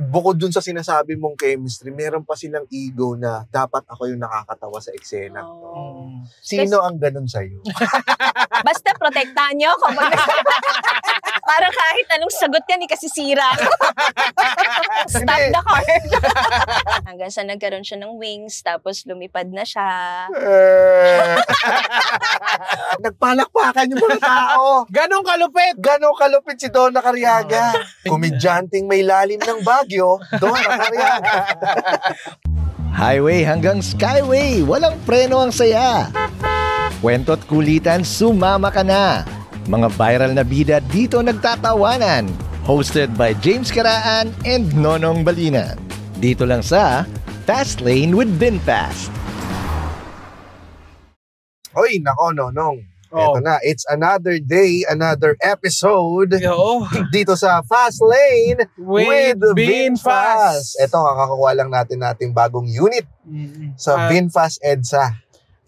bukod dun sa sinasabi mong chemistry, meron pa silang ego na dapat ako yung nakakatawa sa eksena. Sino ang ganun sa'yo? Basta protektahan niyo ako. Para kahit anong sagot yan, kasi sira. Stop the car. Hanggang sa nagkaroon siya ng wings, tapos lumipad na siya. Nagpalakpakan yung mga tao. Ganong kalupit! Ganong kalupit si Donna Cariaga. Komedyanteng may lalim ng Baguio, Donna Cariaga. Highway hanggang skyway, walang preno ang saya. Kwento't kulitan, sumama ka na. Mga viral na bida dito nagtatawanan. Hosted by James Caraan and Nonong Balina. Dito lang sa Fast Lane with VinFast. Hoy, nako, Nonong. Ito na, it's another day, another episode dito sa Fast Lane with VinFast. Ito, kakakuha lang nating bagong unit sa VinFast EDSA.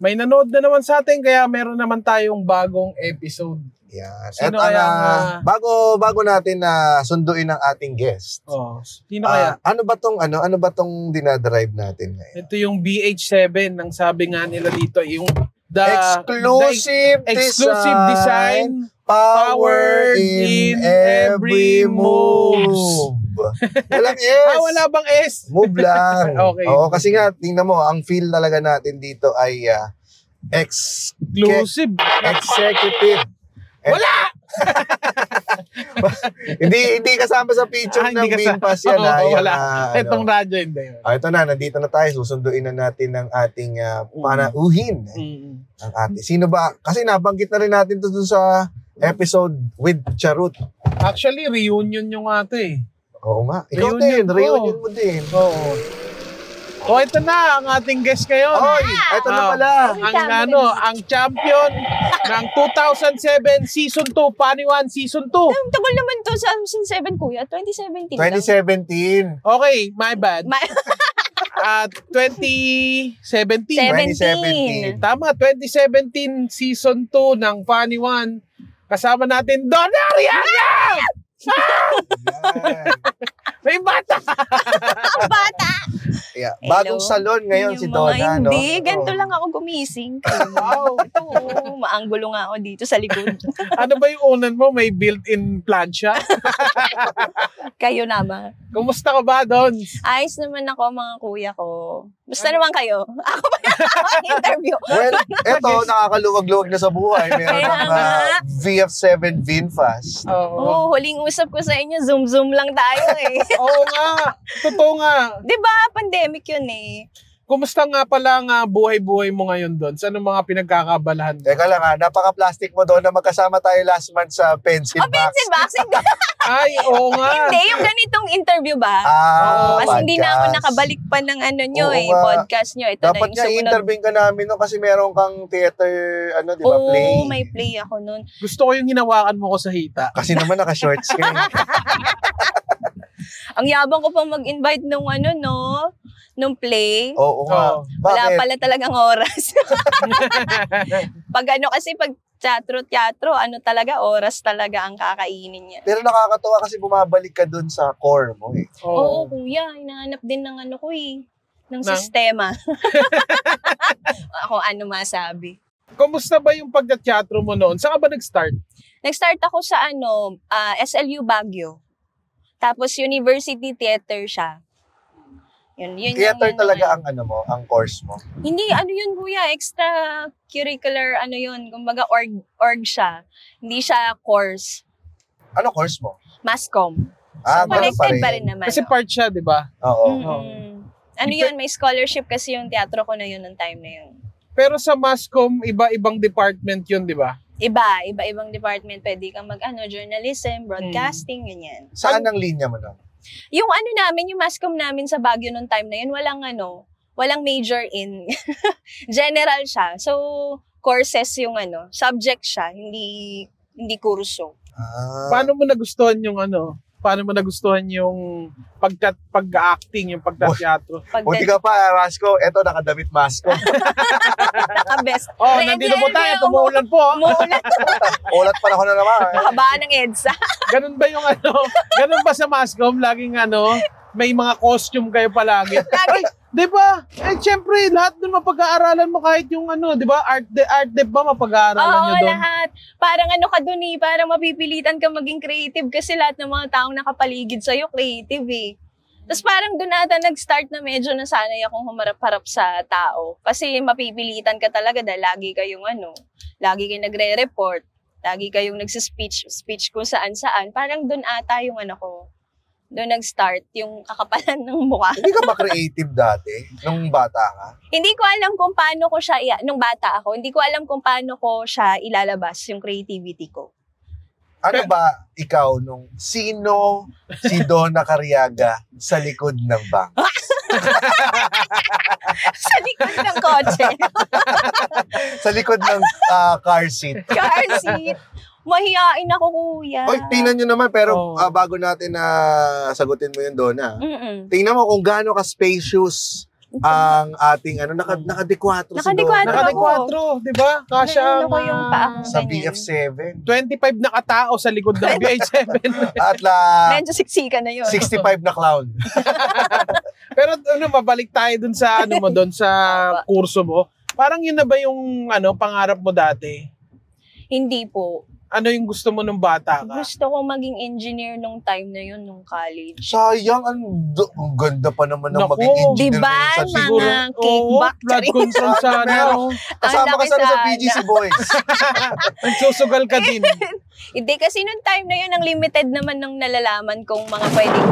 May nanood na naman sa atin, kaya meron naman tayong bagong episode. Yan. Sino At kaya bago natin na sunduin ang ating guest. Sino kaya? Ano ba tong dinadrive natin ngayon? Ito yung BH7, ang sabi nga nila dito, yung exclusive design, power in every move. Walang S. Wala bang S? Move lang. Okay. Oo, kasi nga, tingnan mo, ang feel talaga natin dito ay exclusive. Executive. Wala! hindi kasama sa picture ng VinFast yan. Wala. Itong radyo hindi. Ito na, nandito na tayo. Susunduin na natin ang ating panauhin. Ang ating. Sino ba? Kasi nabanggit na rin natin ito dun sa episode with Charut. Actually, reunion yung ito eh. Oo nga. Ikaw din. Reunion mo din. Oo. Ito na ang ating guest ngayon. Ito na pala. Ang champion ng 2007 Season 2, Paniwan Season 2. Tagal naman to sa Season 7, kuya. 2017 2017. Okay, my bad. 2017. Tama, 2017 Season 2 ng Paniwan. Kasama natin, Donna Cariaga! May bata! Bata! Yeah. Bagong salon ngayon si Donna. Hindi, ganito lang ako gumising. Wow. Ito, maanggulo nga ako dito sa likod. Ano ba yung unan mo? May built-in plancha? Kayo naman. Kumusta ka ba doon? Ayos naman ako, mga kuya ko. Basta naman kayo. Ako ba yung interview? Well, eto, nakakaluwag-luwag na sa buhay. Meron ng VF7 VinFast. Huling usap ko sa inyo, zoom lang tayo eh. Oo nga. Totoo nga. Diba? Pandemic yun eh. Kumusta nga pala nga buhay-buhay mo ngayon doon? Sa anong mga pinagkakabalahan mo? Teka lang napaka-plastic mo doon na magkasama tayo last month sa pencil box. Pencil box? Ay, oo nga. Hindi, yung ganitong interview ba? Kasi hindi na ako nakabalik pa ng podcast nyo. Ito dapat nga i-interview ka namin kasi meron kang theater, di ba, play. Oo, may play ako noon. Gusto ko yung hinawakan mo ko sa hita. Kasi naman naka-shorts ka. Ang yabang ko pang mag-invite nung nung play. Oo nga. Wala pala talagang oras. Pag teatro, talaga, oras talaga ang kakainin niya. Pero nakakatuwa kasi bumabalik ka dun sa core mo eh. Oo, kuya. Hinahanap din ng ng sistema. Ako masabi. Kumusta ba yung pagka-teatro mo noon? Saan ka ba nag-start? Nag-start ako sa SLU Baguio. Tapos University Theater siya. Yun theater talaga ang course mo? Hindi, yun kuya, extracurricular, yun, kumbaga org siya. Hindi siya course. Ano course mo? Masscom. So, connected pa rin naman. Kasi part siya, di ba? Oo. Yun, may scholarship kasi yung teatro ko na yun ng time na yun. Pero sa Masscom, iba-ibang department yun, di ba? Iba-ibang department. Pwede kang journalism, broadcasting, ganyan. Saan ang linya mo na? Yung namin, yung Masscom namin sa Baguio nung time na yun, walang major in. General siya. So, courses yung subject siya, hindi kurso. Paano mo nagustuhan yung pag-acting, yung pagka-teatro? Buti ka pa, Masko. Eto, nakadamit Masko. Naka-best. Nandito po tayo. Tumuulan po. Ulat pa na naman. Kahabaan ng EDSA. Ganun ba yung ganun ba sa Masscom? Laging may mga costume kayo palagi. Ay, di ba? Eh, syempre, lahat dun mapag-aaralan mo kahit yung di ba? Art dep ba mapag-aaralan nyo doon? Oo, lahat. Parang ka dun parang mapipilitan ka maging creative kasi lahat ng mga taong nakapaligid sa'yo, creative eh. Tapos parang doon ata nag-start na medyo nasanay akong humarap-harap sa tao. Kasi mapipilitan ka talaga dahil lagi kayong lagi kayong nagre-report, lagi kayong speech kung saan-saan. Parang doon ata yung ko, doon nag-start yung kakapalan ng mukha. Hindi ka ba creative dati, nung bata ka? Hindi ko alam kung paano ko siya, nung bata ako, hindi ko alam kung paano ko siya ilalabas, yung creativity ko. Ano ba ikaw sino si Donna Cariaga sa likod ng bank? Sa likod ng kotse. Sa likod ng car seat. Car seat. Mahihain ako, kuya. Oy, tingnan nyo naman, pero bago natin sagutin mo yun, Donna. Tingnan mo kung gaano ka spacious ang ating naka-D4 si Donna. Naka-D4, di ba? Kasya sa BF7. 25 na katao sa likod ng BF7. At medyo siksikan na yun. 65 na clown. Pero mabalik tayo dun sa doon sa kurso mo. Parang yun na ba yung pangarap mo dati? Hindi po. Ano yung gusto mo nung bata ka? Gusto ko maging engineer nung time na yun, nung college. Sayang, ang ganda pa naman ng maging engineer. Diba? Mga kickback. Blood control sana. Kasama ka sana sa PGC Boys. Nagsusugal ka din. Hindi, kasi nung time na yun, ang limited naman ng nalalaman kung mga pwedeng...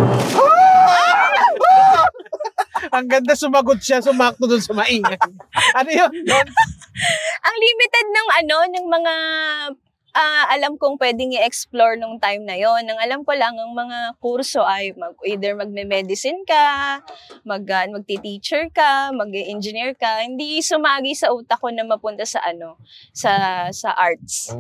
Ang ganda sumagot siya, sumakto dun sa maingay. Ano yun? Ang limited ng mga... alam kong pwedeng i-explore nung time na yon. Ang alam ko lang, ang mga kurso ay either magme-medicine ka, magti-teacher ka, mag-engineer ka. Hindi sumagi sa utak ko na mapunta sa sa arts.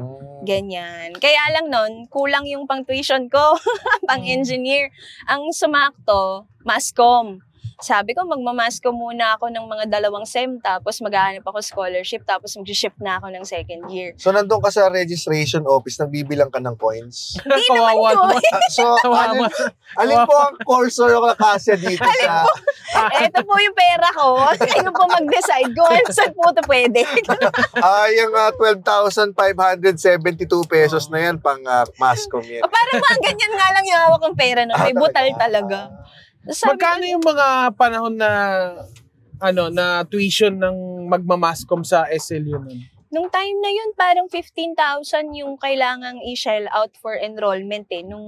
Ganyan. Kaya lang nun, kulang yung pang-tuition ko, pang-engineer. Ang sumakto, mass-comm. Sabi ko, magmamasko muna ako ng mga 2 SEM, tapos maghahanap ako scholarship, tapos mag-shift na ako ng second year. So, nandun ka sa registration office, nagbibilang ka ng coins? Hindi naman ko. So, alin po ang course o klase dito sa... Ito po yung pera ko. Kayo po mag-decide kung saan po ito pwede. Yung 12,572 pesos na yan, pang mascom yan. Parang mga ganyan nga lang yung hawak ng pera. May butal talaga. Magkano yung mga panahon na na tuition ng magmamascom sa SLU nun? Nung time na yun, parang 15,000 yung kailangang i-shell out for enrollment nung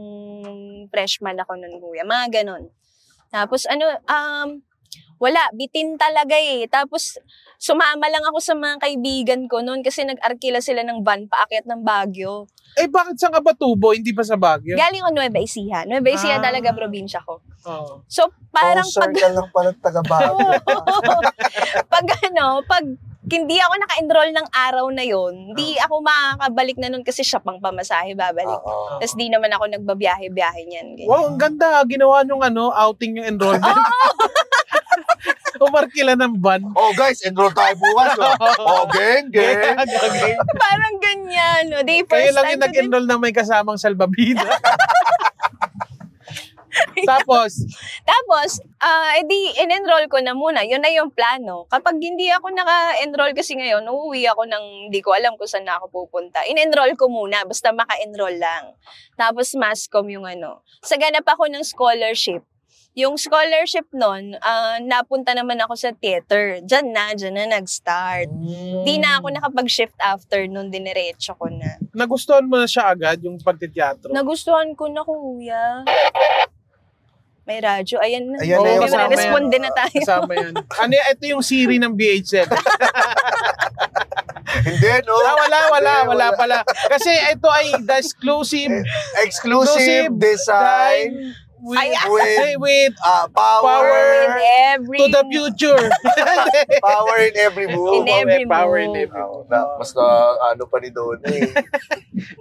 freshman ako nun, kuya. Mga ganon. Tapos wala, bitin talaga Tapos sumama lang ako sa mga kaibigan ko noon kasi nag-arkila sila ng van paakyat ng Baguio. Eh bakit sa Abatubo, hindi pa sa Baguio? Galing ko Nueva Ecija. Nueva Ecija talaga probinsya ko. Oh. So parang ka lang pala taga Baguio. pag hindi ako naka-enroll ng araw na yon, hindi ako makakabalik na nun kasi siya pang pamasahe babalik. Tapos di naman ako nagbabiyahe-biyahe niyan. Wow, ang ganda. Ginawa nung outing yung enrollment. Umarkila ng van. Oh guys, enroll tayo bukas. Gang. Parang ganyan. Kayo lang yung nag-enroll na may kasamang salbabida. Tapos, in-enroll ko na muna. Yun na yung plano. Kapag hindi ako naka-enroll kasi ngayon, uuwi ako hindi ko alam kung saan na ako pupunta. In-enroll ko muna, basta maka-enroll lang. Tapos mass-comm yung Sa ganap ako ng scholarship. Yung scholarship nun, napunta naman ako sa theater. Diyan na nag-start. Di na ako nakapag-shift after nun, diniretso ko na. Nagustuhan mo na siya agad, yung pagtiteatro? Nagustuhan ko na, kuya. May radyo. Ayan na. Responde na tayo. Kasama yan. Ito yung Siri ng BH7. Hindi, no? Wala pala. Kasi ito ay the exclusive design with power to the future. Power in every move. Power in every move. Mas pa ni Don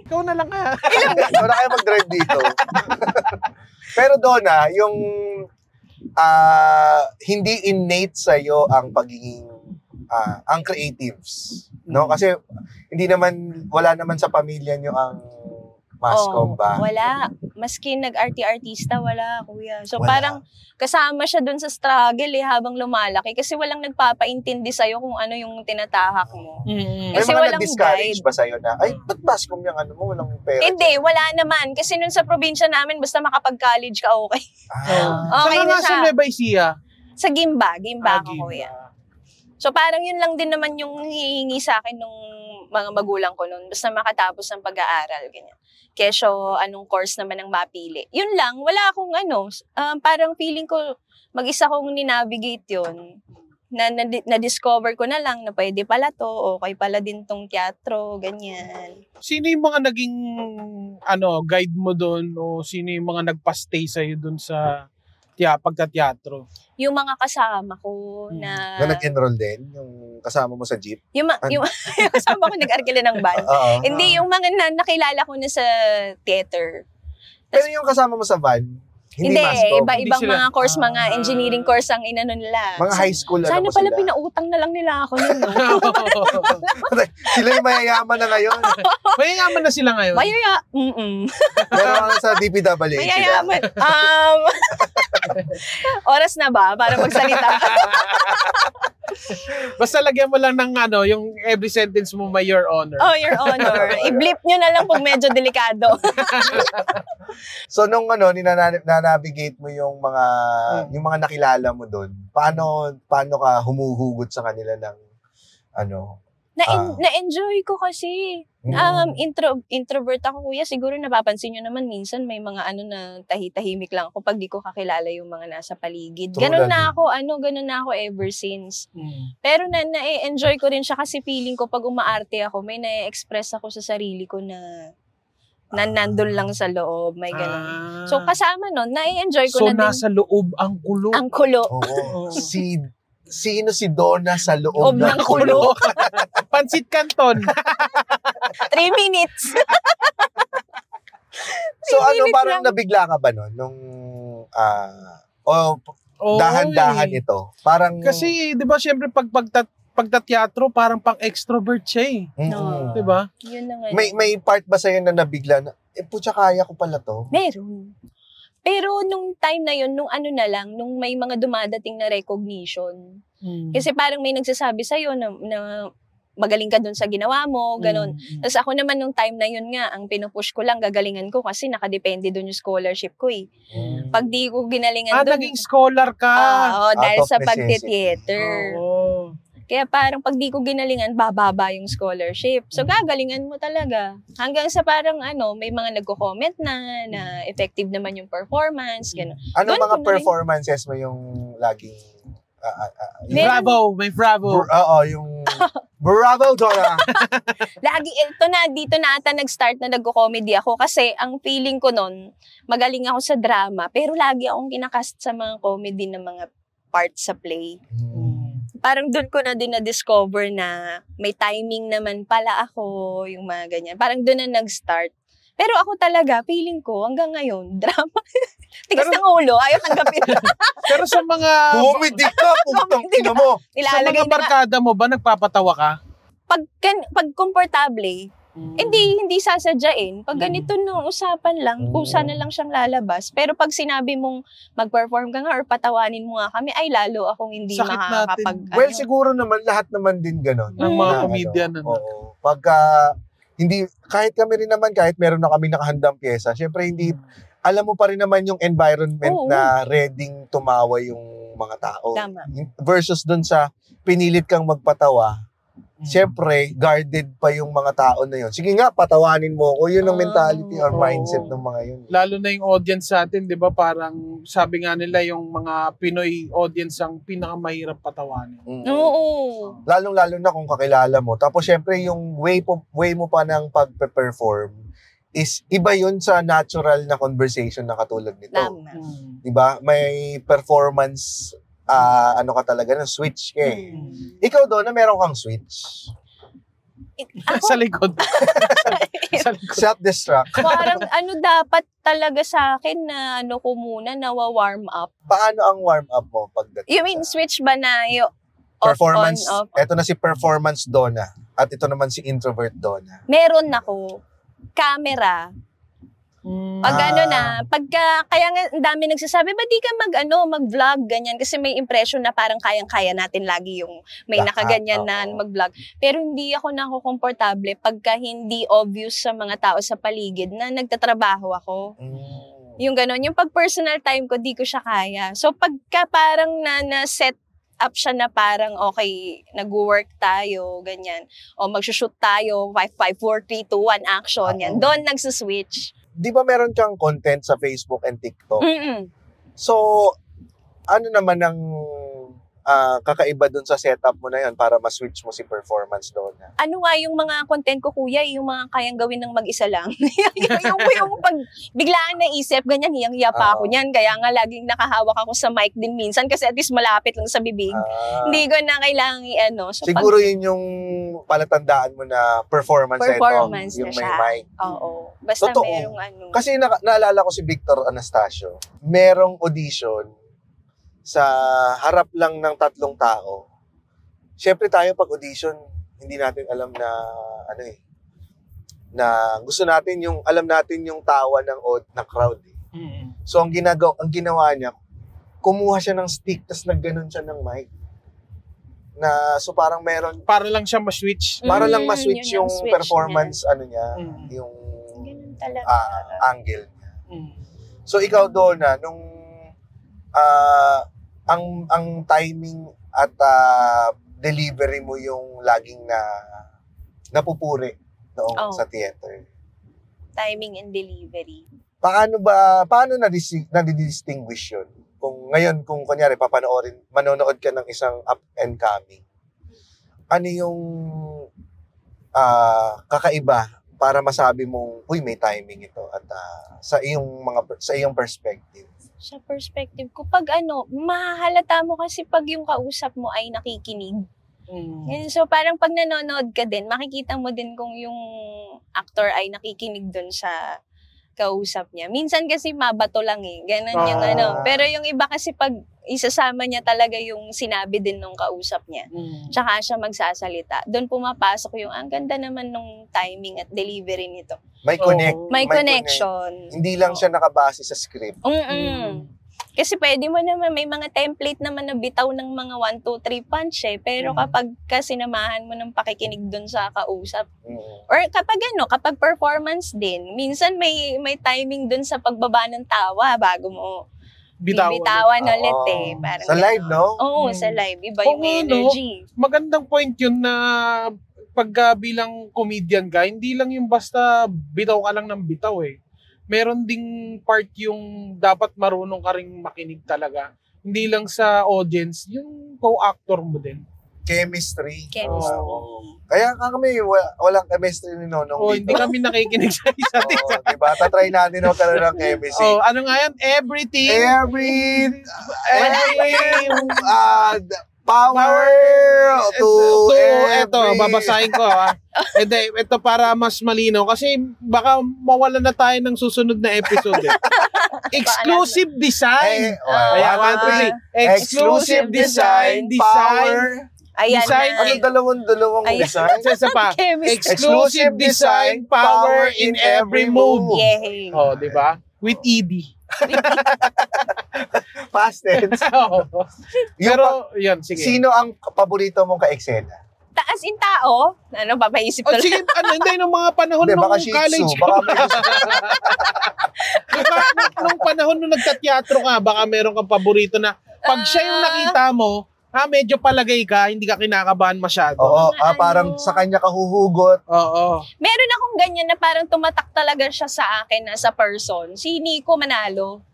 Ikaw na lang ha. Ikaw na kayo mag-drive dito. Pero Donna, yung hindi innate sa'yo ang pagiging ang creatives. No? Kasi wala naman sa pamilya nyo ang Mascom ba? Wala. Maski nag-artista, wala, kuya. So Wala. parang kasama siya dun sa struggle habang lumalaki kasi walang nagpapaintindi sa'yo kung ano yung tinatahak mo. May Kasi mga walang nag-discourage guide. ba sa'yo na, ay, ba't Mascom yung ano mo, walang pera? Hindi, wala naman. Kasi nun sa probinsya namin, basta makapag-college ka, okay. Ah, Okay Saan na nga siya. sa Nueva Ecija? Sa Gimba ako, Gimba. kuya. So parang yun lang din naman yung hihingi sa akin nung mga magulang ko noon. Basta makatapos ng pag-aaral, ganyan. Kesyo, anong course naman ang mapili. Yun lang, wala akong parang feeling ko, mag-isa kong ninavigate yun. Na-discover ko na lang na pwede pala to, okay pala din tong teatro, ganyan. Sino yung mga naging guide mo doon o sino yung mga nagpa-stay sa'yo doon sa pagka-teatro? Yung mga kasama ko na... na nag-enroll din, yung kasama mo sa jeep? yung kasama ko nag-arkila ng band. Oo. Hindi, yung mga nakilala ko na sa theater. Pero yung kasama mo sa van, hindi Mascom? Iba-ibang Hindi sila. mga course, mga engineering course ang inano nila. Mga high school, Sana ano mo pala sila? pinautang na lang nila ako nun. No? Sila yung mayayaman na ngayon. Mayayaman na sila ngayon. Pero sa DPWH sila. Mayayaman. Oras na ba para magsalita? Basta lagyan mo lang ng yung every sentence mo may your honor. Oh, Your Honor. I-blip nyo na lang pag medyo delikado. So nung ninanavigate mo yung mga nakilala mo doon, paano ka humuhugot sa kanila ng Na-enjoy ko kasi. Introvert ako, kuya. Siguro napapansin nyo naman minsan may mga na tahimik lang ako pag di ko kakilala yung mga nasa paligid. Ganun na ako ever since. Pero na-enjoy ko rin siya kasi feeling ko pag umaarte ako, may na-express ako sa sarili ko na nandun lang sa loob, may ganun. So kasama nun, na-enjoy ko So na din. nasa loob ang kulo. Ang kulo. Oo. Sino si Donna sa loob ng kulo? Pansit Canton. 3 minutes. So minutes parang lang. nabigla ka ba nun? Nung dahan-dahan ito? Parang... Kasi, di ba, syempre, pagta-teatro, parang pang-extrovert siya No. Di ba? Yun na nga. May part ba sa'yo na nabigla na, putya, kaya ko pala to? Meron. Pero nung time na yun, nung nung may mga dumadating na recognition. Kasi parang may nagsasabi sa'yo na magaling ka dun sa ginawa mo, ganun. Tapos ako naman nung time na yun nga, ang pinupush ko lang, gagalingan ko kasi nakadepende dun yung scholarship ko eh. Pag di ko ginalingan dun. Naging scholar ka. Dahil Out of sa necessity. pagte-theater. Oo. Kaya parang pag di ko ginalingan, bababa yung scholarship. So gagalingan mo talaga. Hanggang sa parang may mga nagko-comment na effective naman yung performance, gano'n. Ano Doon ko mga na rin- performances mo yung laging... Bravo, may bravo. yung... Bravo, Donna! Dito na ata nag-start na nagko-comedy ako kasi ang feeling ko nun, magaling ako sa drama, pero lagi akong kinakast sa mga comedy na mga parts sa play. Parang doon ko na din na-discover na may timing naman pala ako, yung mga ganyan. Parang doon na nag-start. Pero ako talaga, feeling ko, hanggang ngayon, drama. Tigas ng ulo, ayaw tanggapin. Pero sa mga... Comedy ka, putang ina mo! Sa Nilalagay mga na nga. barkada mo ba, nagpapatawa ka? Pag komportable, hindi sasadyain. Pag ganito nung usapan lang, kusa na lang siyang lalabas. Pero pag sinabi mong mag-perform ka nga or patawanin mo nga kami, ay lalo akong hindi Sakit makakapag... Well, siguro naman, lahat naman din ganon. Ng mga comedian. Oo. Pagka, hindi, kahit kami rin naman, kahit meron na kami nakahandang pyesa, syempre hindi, alam mo pa rin naman yung environment na readyng tumawa yung mga tao. Tama. Versus dun sa pinilit kang magpatawa, syempre, guarded pa yung mga tao na yun. Sige nga, patawanin mo ko. Yun ang mentality or mindset ng mga yun. Lalo na yung audience sa atin, di ba? Parang sabi nga nila yung mga Pinoy audience ang pinakamahirap patawanin. Oo. Lalong-lalo na kung kakilala mo. Tapos syempre, yung way mo pa ng pagpe-perform is iba yun sa natural na conversation na katulad nito. Tama. Diba? May performance ka talaga na switch ka eh. Ikaw doon na meron kang switch. Sa likod. Sa likod. Self-destruct. Parang dapat talaga sa akin na ko muna, nawa-warm up. Paano ang warm up mo pagdating? You mean switch ba na yung Performance. off, on, off? Ito na si performance Donna. At ito naman si introvert Donna. Meron ako camera Kaya nga ang dami nagsasabi, ba't di ka mag-vlog, ganyan, kasi may impression na parang kayang-kaya natin lagi yung may nakaganyan na mag-vlog. Pero hindi ako nakukomportable pagka hindi obvious sa mga tao sa paligid na nagtatrabaho ako. Yung gano'n, yung pag personal time ko, di ko siya kaya. So pagka parang na-set up siya na parang okay, nag-work tayo, ganyan, o mag-shoot tayo, 5, 4, 3, 2, 1, action, yan. Doon nagsuswitch. Di ba meron kang content sa Facebook and TikTok? So, ano naman ang kakaiba dun sa setup mo na yun para ma-switch mo si performance doon? Ano nga yung mga content ko, kuya, yung mga kayang gawin ng mag-isa lang. yung pag biglaan na isip, ganyan, hiyang-hiya pa ako niyan. Kaya nga laging nakahawak ako sa mic din minsan kasi at least malapit lang sa bibig. Hindi ko na kailangan So siguro yun yung palatandaan mo na performance ito. Yung siya. May mic. Oo. Basta totoo. merong Kasi naalala ko si Victor Anastasio. Merong audition sa harap lang ng 3 tao. Siyempre tayo pag audition, hindi natin alam na na gusto natin alam natin yung tawa ng crowd. So ang ginawa niya, kumuha siya ng stick tas nagganon siya ng mic. So parang meron para lang siya ma-switch. Para lang ma-switch yung performance niya, yung angle niya. So ikaw doon nung ang timing at delivery mo yung laging napupuri noong sa theater. Timing and delivery. Paano na-distinguish yun? Kung kunyari manonood ka ng isang up and coming, ano yung kakaiba para masabi mong, uy, may timing ito at sa iyong perspective? Sa perspective ko, pag mahahalata mo kasi pag yung kausap mo ay nakikinig. So parang pag nanonood ka din, makikita mo din kung yung actor ay nakikinig dun sa kausap niya. Minsan kasi mabato lang ganon yung Pero yung iba kasi pag isasama niya talaga yung sinabi din nung kausap niya. Tsaka siya magsasalita. Doon pumapasok yung, ang ganda naman nung timing at delivery nito. May connection. Hindi lang siya nakabase sa script. Kasi pwede mo naman, may mga template naman na bitaw ng mga 1, 2, 3 punch Pero kapag sinamahan mo ng pakikinig dun sa kausap, or kapag performance din, minsan may timing dun sa pagbaba ng tawa bago mo bitawan ulit Parang sa live, no? Oo, sa live. Iba yung energy. Magandang point yun na pag bilang comedian ka, hindi lang yung basta bitaw ka lang ng bitaw Meron ding part yung dapat marunong ka ring makinig talaga. Hindi lang sa audience, yung co-actor mo din. Chemistry. Kaya kami, walang chemistry ni Nonong dito. Hindi kami nakikinig sa isa't isa. Diba? Tatry natin magkaroon ng chemistry. Ano nga yan? Everything. Power to ito, babasahin ko ito para mas malinaw kasi baka mawala na tayo ng susunod na episode Exclusive design. Exclusive design. Power. Ayan design. Dalawang design? Isa pa. Exclusive design, power in every move. Di ba? With ED. Past tense. Pero, yun, sige. Sino ang paborito mong ka-eksena? Taas in tao? Papaisip ko lang. Sige, hindi, nung mga panahon nung college. Nung panahon nung nagtateatro ka, baka meron kang paborito na pag siya yung nakita mo, medyo palagay ka, hindi ka kinakabahan masyado. Oo, parang sa kanya kahuhugot. Oo. Meron akong ganyan na parang tumatak talaga siya sa akin na sa person. Si Nico Manalo.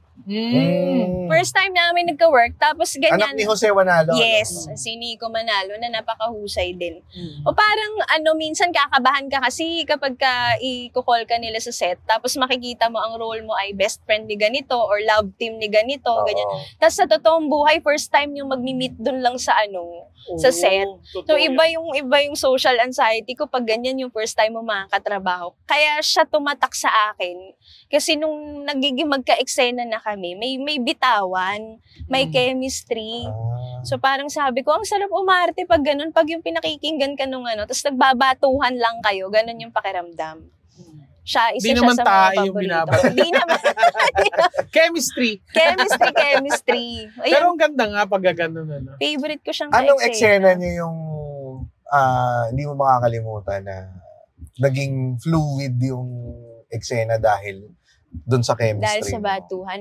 First time namin nagka-work, tapos ganyan. Anak ni Jose Manalo. Yes, si Nico Manalo na napakahusay din. O parang minsan kakabahan ka kasi kapag i-call ka nila sa set, tapos makikita mo ang role mo ay best friend ni ganito or love team ni ganito, ganyan. Tapos sa totoong buhay, first time yung magmi-meet dun lang sa sa set. So iba yung social anxiety ko pag ganyan yung first time mo makakatrabaho. Kaya siya tumatak sa akin kasi nung nagiging magka-eksena na kami, may bitawan, may chemistry. So parang sabi ko, ang sarap umarte pag ganun, pag yung pinakikinggan ka nung tapos nagbabatuhan lang kayo, ganun yung pakiramdam. Siya, isa Di siya naman sa mga tayo yung paborito. binabasa. Hindi naman. Chemistry. Chemistry. Ayun, Pero ang ganda nga pag gano'n, ano. favorite ko siyang Anong ka-eksena. eksena niyo yung hindi mo makakalimutan na naging fluid yung eksena dahil doon sa chemistry Dahil sa mo? batuhan.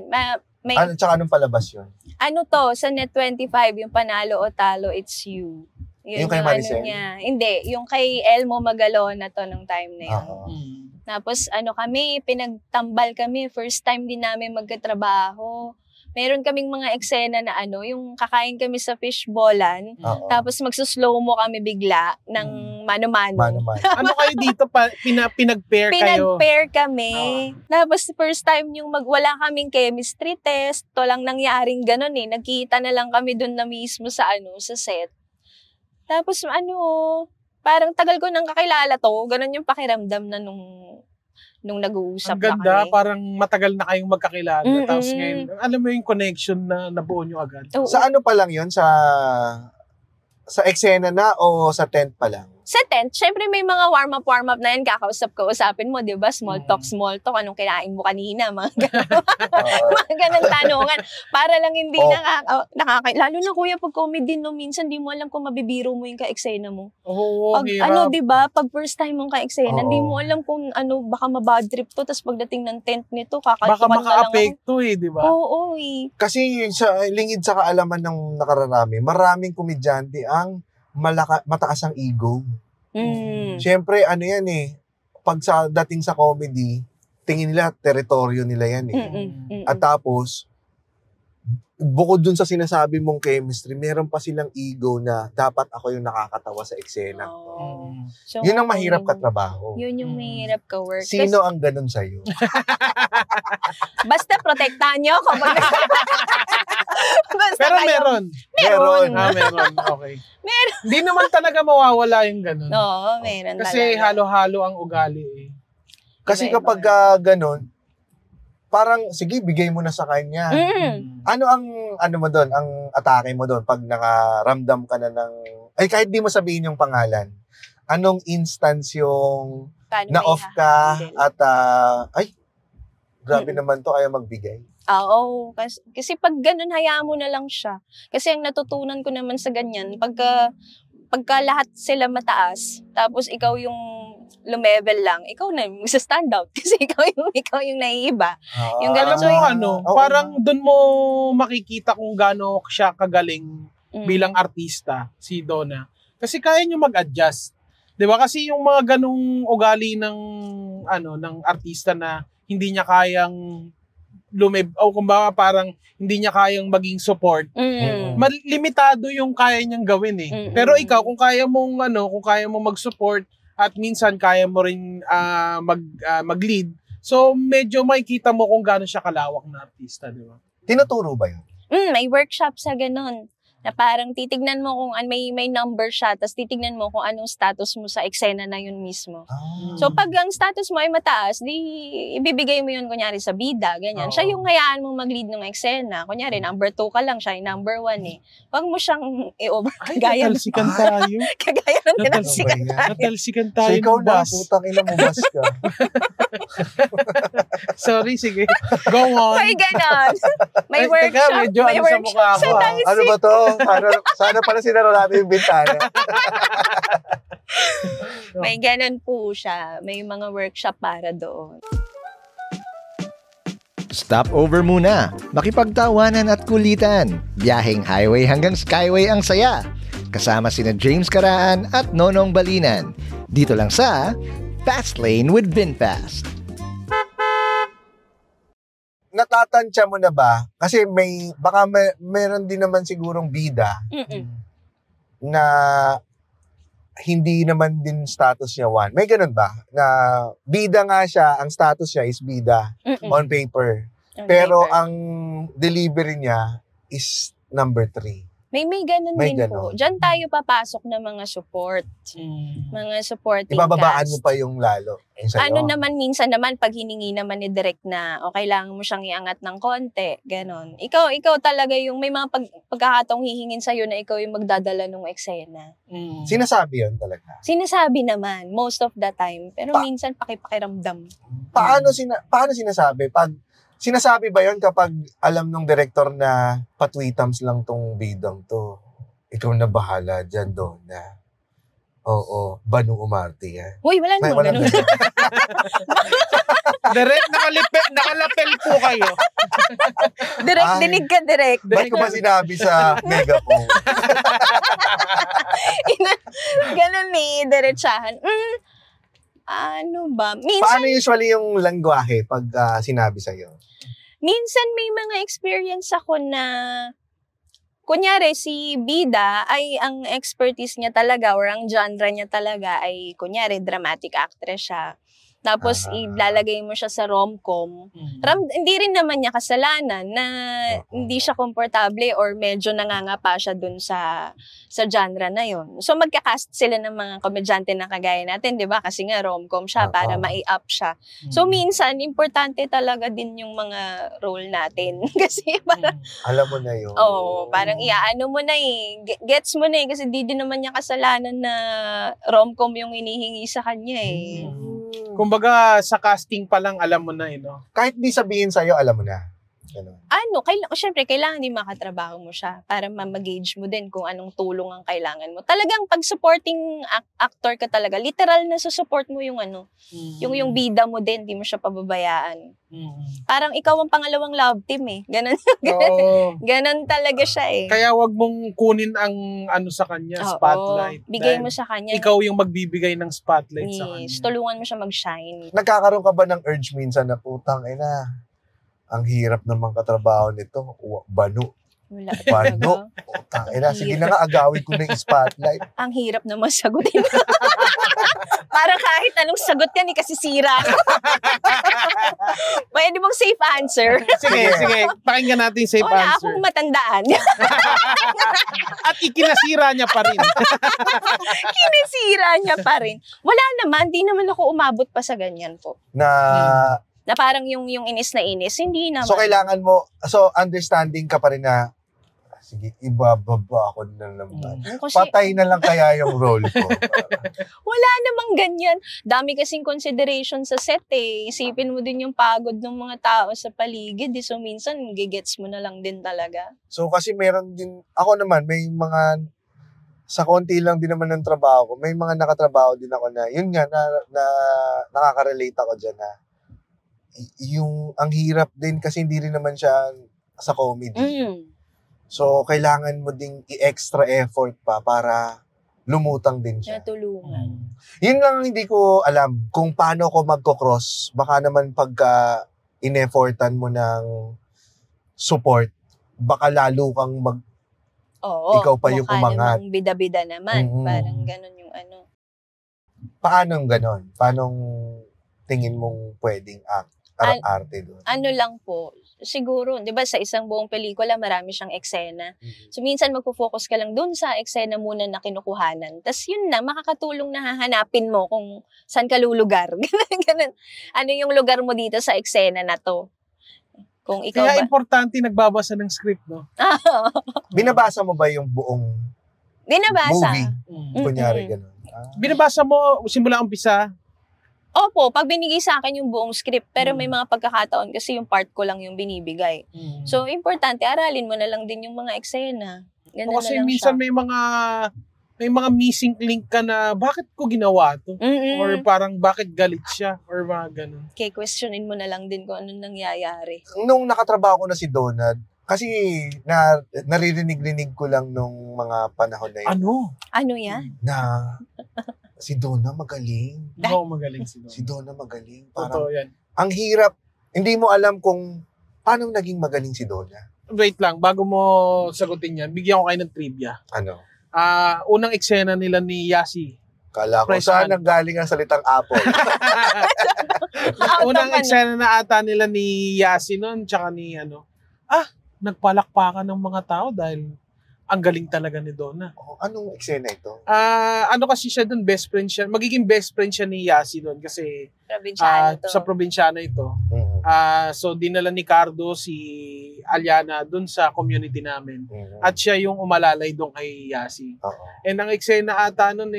May, Tsaka anong palabas yun? ano to, sa Net25, yung Panalo o Talo, It's You. Yun Yung kay Maricel? niya. Hindi, yung kay Elmo Magalona to nung time na yun. Oo. Tapos kami, pinagtambal kami. First time din namin magkatrabaho. Meron kaming mga eksena na yung kakain kami sa fishballan. Oo. Tapos magsuslow mo kami bigla ng mano-mano. Mano-mano. Ano kayo dito, pinag-pair kayo? Pinag-pair kami. Tapos first time yung wala kaming chemistry test. To lang nangyaring ganun eh. Nagkita na lang kami dun na mismo sa sa set. Tapos parang tagal ko nang kakilala to. Ganun yung pakiramdam na nung nag-uusap Ang na ganda, kami. parang matagal na kayong magkakilala. Mm-mm. Tapos ngayon, alam mo yung connection na nabuo nyo agad. Oo. Sa ano pa lang yun? Sa eksena na o sa tent pa lang? Sa tent, syempre may mga warm-up na yan. Kakausapin mo, di ba? Small talk. Anong kinain mo kanina? Mga ganun. Mga ganun tanungan. Para lang hindi lalo na kuya, pag comedy minsan di mo alam kung mabibiro mo yung ka-eksena mo. Oo, Pag hirap. di ba? Pag first time mong ka-eksena, Oo. di mo alam kung baka mabad trip to. Tapos pagdating ng tent nito, Baka kakantukan na lang ako. maka-apekto di ba? Oo, eh. Kasi sa lingid sa kaalaman ng nakararami, maraming komedyante ang mataas ang ego. Mm. Siyempre, yan pag dating sa comedy, tingin nila, teritoryo nila yan Mm-mm. At tapos, bukod dun sa sinasabi mong chemistry, meron pa silang ego na dapat ako yung nakakatawa sa eksena. Oo. Mm. So, Yun ang mahirap katrabaho. Yun yung mahirap ka-work. Sino ang ganun sa'yo? Basta protektahan nyo ako. Basta Pero kayo- meron. Meron. Meron. Okay. Meron. Hindi naman talaga mawawala yung ganun. Oo, meron Kasi talaga. halo-halo ang ugali eh. Kasi Iba-iba kapag ganun, parang, sige, bigay mo na sa kanya. Ano ang mo doon, ang atake mo doon pag nakaramdam ka na ng, ay kahit di mo sabihin yung pangalan, anong instance yung Paano na-off may ka hahandle? at, ay, grabe naman to, ayaw magbigay. Oo. Kasi pag ganun, hayaan mo na lang siya. Kasi ang natutunan ko naman sa ganyan, pagka lahat sila mataas, tapos ikaw yung lumevel lang, ikaw na yung stand out. Kasi ikaw yung naiiba. Yung ganun, Alam mo Oo. parang doon mo makikita kung gaano siya kagaling bilang artista, si Donna. Kasi kaya niyo mag-adjust. 'Di ba? Kasi yung mga ganung ugali ng ng artista na hindi niya kayang o kumbaga parang hindi niya kayang maging support. Limitado yung kaya niyang gawin eh. Pero ikaw kung kaya mong mag-support at minsan kaya mo rin mag-lead. So medyo makikita mo kung gaano siya kalawak na artista, 'di ba? Tinuturo ba yun? May workshop sa ganun. Na parang titignan mo kung may number siya, tapos titignan mo kung anong status mo sa eksena na yun mismo. So pag ang status mo ay mataas, di ibibigay mo yun kunyari sa bida, ganyan. Siya yung hayaan mong mag-lead ng eksena. Kunyari, number 2 ka lang, siya yung number 1 eh. Huwag mo siyang i-over. Ay, Kagaya natalsikan tayo. kagaya ng tinalsikan Ano ba yan? tayo. Natalsikan So tayo ikaw ng na, bus. putang ina mo, bus ka. Sorry, sige. Go on. May ganon. May Ay, workshop. teka, medyo may ano sa workshop mukha ko, sa Ano ba to? Sana pala sinara natin yung bintana. May ganon po siya. May mga workshop para doon. Stop over muna. Makipagtawanan at kulitan. Biyaheng highway hanggang skyway ang saya. Kasama sina James Karaan at Nonong Balinan. Dito lang sa Fast Lane with VinFast. Natatansya mo na ba? Kasi meron din naman sigurong bida na hindi naman din status niya 1. May ganun ba? Na bida nga siya, ang status niya is bida on paper. Pero ang delivery niya is number 3. May ganun May din ganun. po. Diyan tayo papasok ng mga support. Mga supporting Ibababaan mo cast. pa yung lalo. Yung sa'yo. Ano naman, minsan naman, pag hiningi naman ni Direk na, o kailangan mo siyang iangat ng konti, ganon. Ikaw talaga yung may mga pagkakataong hihingin sa'yo na ikaw yung magdadala ng eksena. Sinasabi yun talaga. Sinasabi naman, most of the time. Pero minsan, pakiramdam. Paano sinasabi? Sinasabi ba yun kapag alam ng director na patwitams lang tong bidang to? Ikaw na bahala dyan, Donna. Oo, Banu Umarte yan. Uy, wala naman ganun. Direct, nakalapel po kayo. Direct, dinig ka, Direct. Ba't ko ba sinabi sa megaphone? Ganun diretsahan. Ano ba? Minsan, Paano usually yung langwahe pag sinabi sa'yo? minsan may mga experience ako na, kunyari si Bida ay ang expertise niya talaga or ang genre niya talaga ay kunyari dramatic actress siya. Tapos ilalagay mo siya sa rom-com. Hindi rin naman niya kasalanan na hindi siya komportable or medyo nangangapa siya dun sa genre na yon. So magka-cast sila ng mga komedyante na kagaya natin, 'di ba? Kasi nga rom-com siya para mai-up siya. So minsan importante talaga din yung mga role natin kasi parang Alam mo na yun. parang iaano mo na gets mo na kasi di din naman niya kasalanan na rom-com yung hinihingi sa kanya Kumbaga, sa casting pa lang, alam mo na, no? Kahit di sabihin sa'yo, alam mo na. Ganun. Syempre, kailangan din makatrabaho mo siya para ma-gauge mo din kung anong tulong ang kailangan mo. Talagang pag supporting actor ka talaga, literal na support mo yung yung bida mo din, di mo siya pababayaan. Parang ikaw ang pangalawang love team Ganon. Ganon talaga siya Kaya wag mong kunin ang sa kanya, spotlight. Bigay mo sa kanya. Ikaw yung magbibigay ng spotlight sa kanya. Tulungan mo siya mag-shine. Nagkakaroon ka ba ng urge minsan na putang ina? Ang hirap naman katrabaho nito. Banu. Wala Banu. Putang ina. Sige na nga, agawin ko na yung spotlight. Ang hirap naman sagutin. Parang kahit anong sagot yan, kasi sira. Pwede mong safe answer. Sige. Pakinggan natin yung safe Wala answer. akong matandaan. At ikinasira niya pa rin. Kinisira niya pa rin. Wala naman, di naman ako umabot pa sa ganyan po. Na parang yung inis na inis, hindi naman. So, kailangan mo, understanding ka pa rin na, sige, ibababa ako na naman. Kasi, Patay na lang kaya yung role ko. wala namang ganyan. Dami kasing consideration sa set Isipin mo din yung pagod ng mga tao sa paligid. So, minsan, gigets mo na lang din talaga. So, kasi meron din, ako naman, may mga, sa konti lang din naman ng trabaho ko, may mga nakatrabaho din ako na, yun nga, na nakaka-relate ako dyan na, ang hirap din kasi hindi rin naman siya sa comedy. So, kailangan mo ding i-extra effort pa para lumutang din siya. Natulungan. Yun lang hindi ko alam kung paano ko magko-cross. Baka naman pagka in-effortan mo ng support, baka lalo kang ikaw pa yung umangat. Namang bida-bida naman. Parang ganun yung Paano ganon? Paano tingin mong pwedeng arte doon? Ano lang po, siguro, di ba sa isang buong pelikula, marami siyang eksena. So, minsan magpo-focus ka lang dun sa eksena muna na kinukuhanan. Tapos yun na, makakatulong na hahanapin mo kung saan ka lulugar. Ganun. Ano yung lugar mo dito sa eksena na to? Kung ikaw Kaya importante nagbabasa ng script, no? Binabasa mo ba yung buong Binabasa. movie? Kunyari, gano'n. Binabasa mo simula umpisa? Opo, pag binigay sa akin yung buong script, pero may mga pagkakataon kasi yung part ko lang yung binibigay. So, importante, aralin mo na lang din yung mga eksena. Ganun Kasi na lang minsan siya. may mga missing link ka na bakit ko ginawa to? Or parang bakit galit siya? Or mga ganun. Kaya questionin mo na lang din kung anong nangyayari. Nung nakatrabaho ko na si Donald, kasi naririnig-rinig ko lang nung mga panahon na yun. Ano yan? Na si Donna magaling. Oo, magaling si Donna. Si Donna magaling. Totoo yan. Ang hirap, hindi mo alam kung paano naging magaling si Donna. Wait lang, bago mo sagutin yan, bigyan ko kayo ng trivia. Ano? Unang eksena nila ni Yasi. Kala ko, saan nanggaling ang salitang apple? Unang eksena na ata nila ni Yasi nun, tsaka ni nagpalakpakan ng mga tao dahil ang galing talaga ni Donna. Oh, anong eksena ito? Ano kasi siya doon, best friend siya. Magiging best friend siya ni Yasi doon kasi sa probinsyano ito. So dinala ni Cardo si Aliana doon sa community namin. At siya yung umalalay doon kay Yasi. And ang eksena ata noon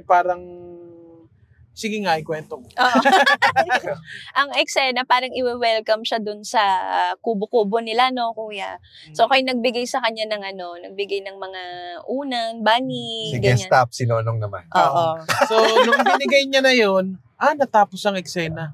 parang sige nga, ikwento mo. Ang eksena, parang i-welcome siya dun sa kubo-kubo nila, no, kuya? So, kayo nagbigay sa kanya ng nagbigay ng mga unan, bani, sige, ganyan. stop, si Nonong naman. Oo. So, nung binigay niya na yun, natapos ang eksena.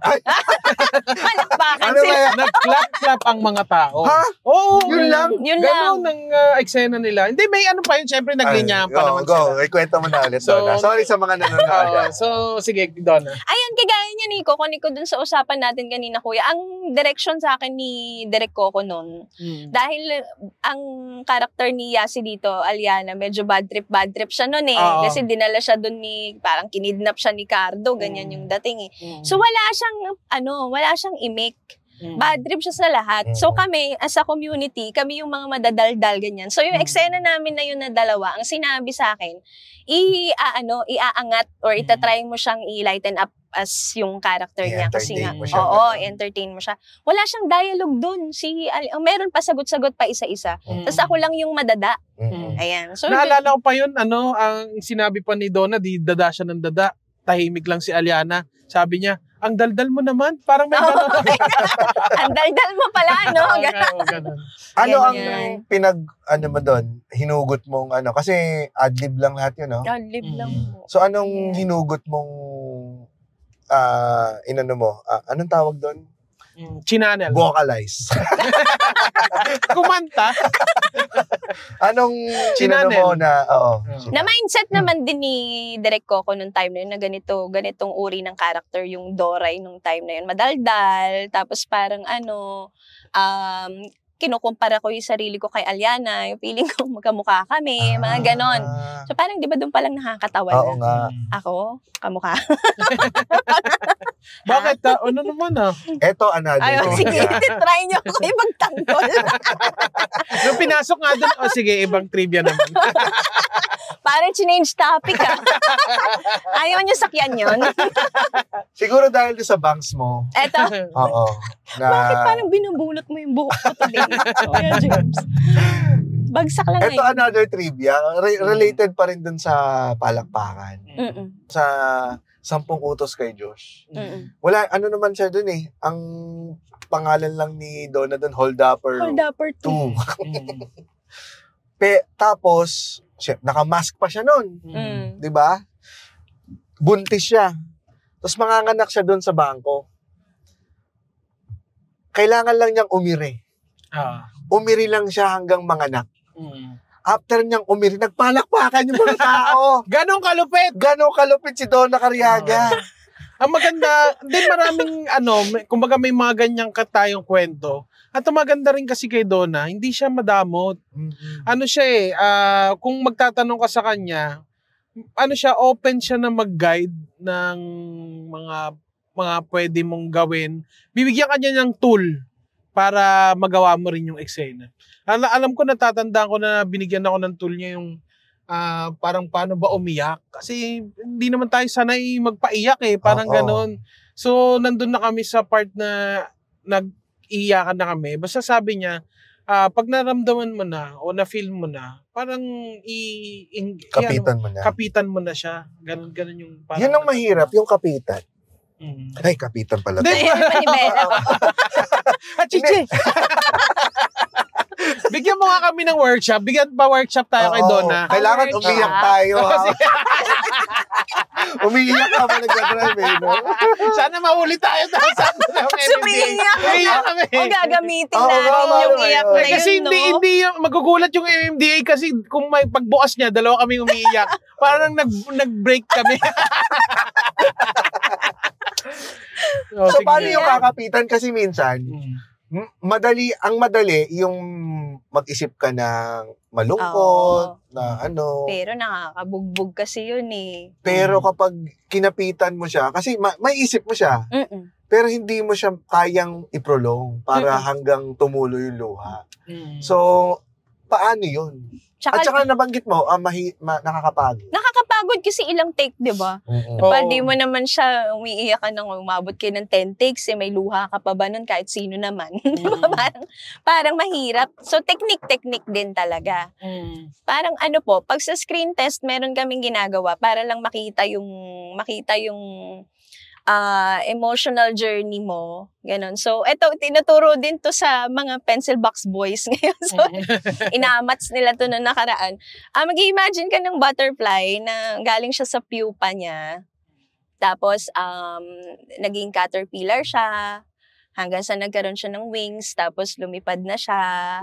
Malakpakan Ano sila. ba? Nag-clap-clap ang mga tao. Ha? Oo. Yun lang? Yun Ganun lang. ang eksena nila. Hindi, may ano pa yun. Siyempre, naglinya pa naman go. sila. Ikwento mo na ulit, So, Donna. Sorry sa mga nanonood. So, sige, Donna. Ayan, kagaya niya, Nico, kunin ko dun sa usapan natin kanina, kuya. Ang direction sa akin ni Direk Coco nun, dahil ang karakter ni Yasi dito, Aliana, medyo bad trip siya nun Kasi dinala siya dun parang kinidnap siya ni Cardo, ganyan yung dating So, wala siyang imake. Bad trip siya sa lahat. So kami, as a community, kami yung mga madadaldal, ganyan. So yung eksena namin na yun na dalawa, ang sinabi sa akin, iaangat or itatry mo siyang i-lighten up as yung character niya. Kasi nga, entertain mo siya. Wala siyang dialogue dun. Meron pa sagot-sagot pa isa-isa. Tapos ako lang yung madada. Ayan. So, naalala ko pa yun, ang sinabi pa ni Donna, di dada siya ng dada. Tahimik lang si Aliana. Sabi niya, ang daldal mo naman. Parang may gano'n. Ang daldal mo pala, no? Ganun. Ano ang mo doon? Hinugot mong kasi adlib lang lahat yun, no? Adlib lang. So anong hinugot mong anong tawag doon? Chinanel. Vocalize. Kumanta. Anong mo na, Na mindset naman din ni Direk Coco nung time na yun na ganitong uri ng character yung Doray nung time na yun. Madaldal, tapos parang kinukumpara ko yung sarili ko kay Aliana, yung feeling ko magkamukha kami, mga ganon. So parang di ba doon palang nakakatawa na? Oo nga. Ako, kamukha. Bakit? Ano naman Eto, another. Sige, try nyo ako ipagtanggol. Nung pinasok nga doon, sige, ibang trivia naman. Parang change topic Ayaw nyo sakyan yun. Siguro dahil sa bangs mo. Eto. Oo. Bakit parang binubulot mo yung buhok ko today? James. Bagsak lang Ito another trivia. Related pa rin dun sa palakpakan. Sa 10 utos kay Josh. Wala, naman siya dun Ang pangalan lang ni Donna dun, Holdupper 2. Tapos, nakamask pa siya nun. Diba? Buntis siya. Tapos manganganak siya dun sa bangko. Kailangan lang niyang umiri. Umiri lang siya hanggang manganak. After niyang umiri, nagpalakpakan yung mga tao. Ganong kalupit si Donna Cariaga. Ang maganda, din maraming kumbaga may mga ganyang tayong kwento. At ang maganda rin kasi kay Donna, hindi siya madamot. Kung magtatanong ka sa kanya, open siya na mag-guide ng mga pwede mong gawin. Bibigyan ka niya ng tool para magawa mo rin yung eksena. Alam ko, natatandaan ko na binigyan ako ng tool niya yung parang paano ba umiyak. Kasi hindi naman tayo sanay magpaiyak parang ganon. So, nandun na kami sa part na nag-iyakan na kami. Basta sabi niya, pag naramdaman mo na o na-feel mo na, parang kapitan mo na siya. Ganon yung parang... Yan ang mahirap, yung kapitan. Ay, kapitan pala. Chichi! Bigyan mo nga kami ng workshop. Bigyan pa workshop tayo kay Donna. Kailangan umiyak tayo. Umiiyak ka pa nagdadrive no? Sana mahuli tayo sa Sumiiyak kami. O gagamitin natin yung iyak na yun, kasi hindi magugulat yung MMDA kasi kung may pagbukas niya, dalawa kami umiiyak. Parang nag-break kami. So, paano yung kakapitan? Kasi minsan, madali yung mag-isip ka ng malungkot, na Pero nakakabugbog kasi yun Pero kapag kinapitan mo siya, kasi may isip mo siya, pero hindi mo siya kayang iprolong para hanggang tumulo yung luha. So, paano yun? At saka nabanggit mo, nakakapagod. Nakakapagod kasi ilang take, di ba? Di mo naman siya umiiyak ka nang umabot kayo ng 10 takes, may luha ka pa ba nun kahit sino naman? parang mahirap. So, technique din talaga. Parang pag sa screen test, meron kaming ginagawa para lang makita yung emotional journey mo. Ganon. So, eto, tinuturo din to sa mga pencil box boys ngayon. So, inamats nila to na nakaraan. Mag-imagine ka ng butterfly na galing siya sa pupa niya. Tapos, naging caterpillar siya. Hanggang sa nagkaroon siya ng wings, tapos lumipad na siya.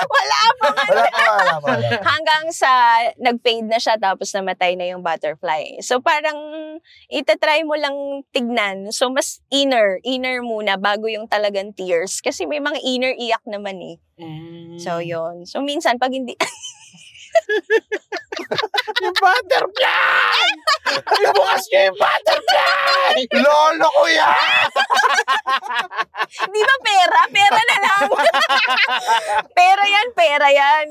Wala pa. Hanggang sa nag-fade na siya, tapos namatay na yung butterfly. So parang itatry mo lang tignan. So mas inner muna bago yung talagang tears. Kasi may mga inner iyak naman eh. So yun. So minsan pag hindi... Yung butterfly! Ibukas niyo yung butterfly! Lolo ko yan! Di ba pera? Pera na lang. Pera yan.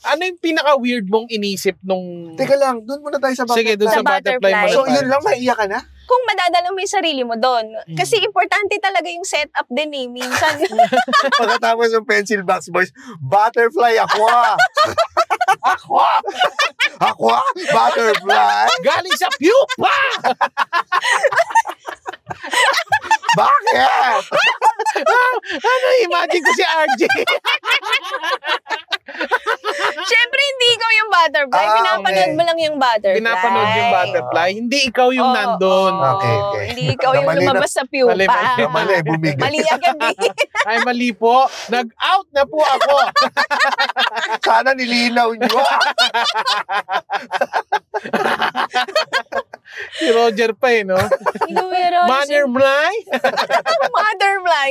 Ano yung pinaka-weird mong inisip nung... Teka lang, doon muna tayo sa butterfly. Sige, doon sa butterfly. So yun lang, maiyak ka na? Kung madadala mo yung sarili mo doon. Kasi importante talaga yung setup din eh. Minsan. Pagkatapos ng pencil box boys, butterfly aqua! Aqua? Butterfly? Galing sa pupa! Bakit? Imagine ko si RJ. Siyempre, hindi ikaw yung butterfly. Pinapanood mo lang yung butterfly. Pinapanood yung butterfly. Hindi ikaw yung nandun. Okay. Hindi ikaw yung lumabas sa pupa. Mali, bumigay. Mali agad eh. Ay, mali po. Nag-out na po ako. Sana nilinaw nyo. Si Roger pa eh, no? Motherfly? Motherfly.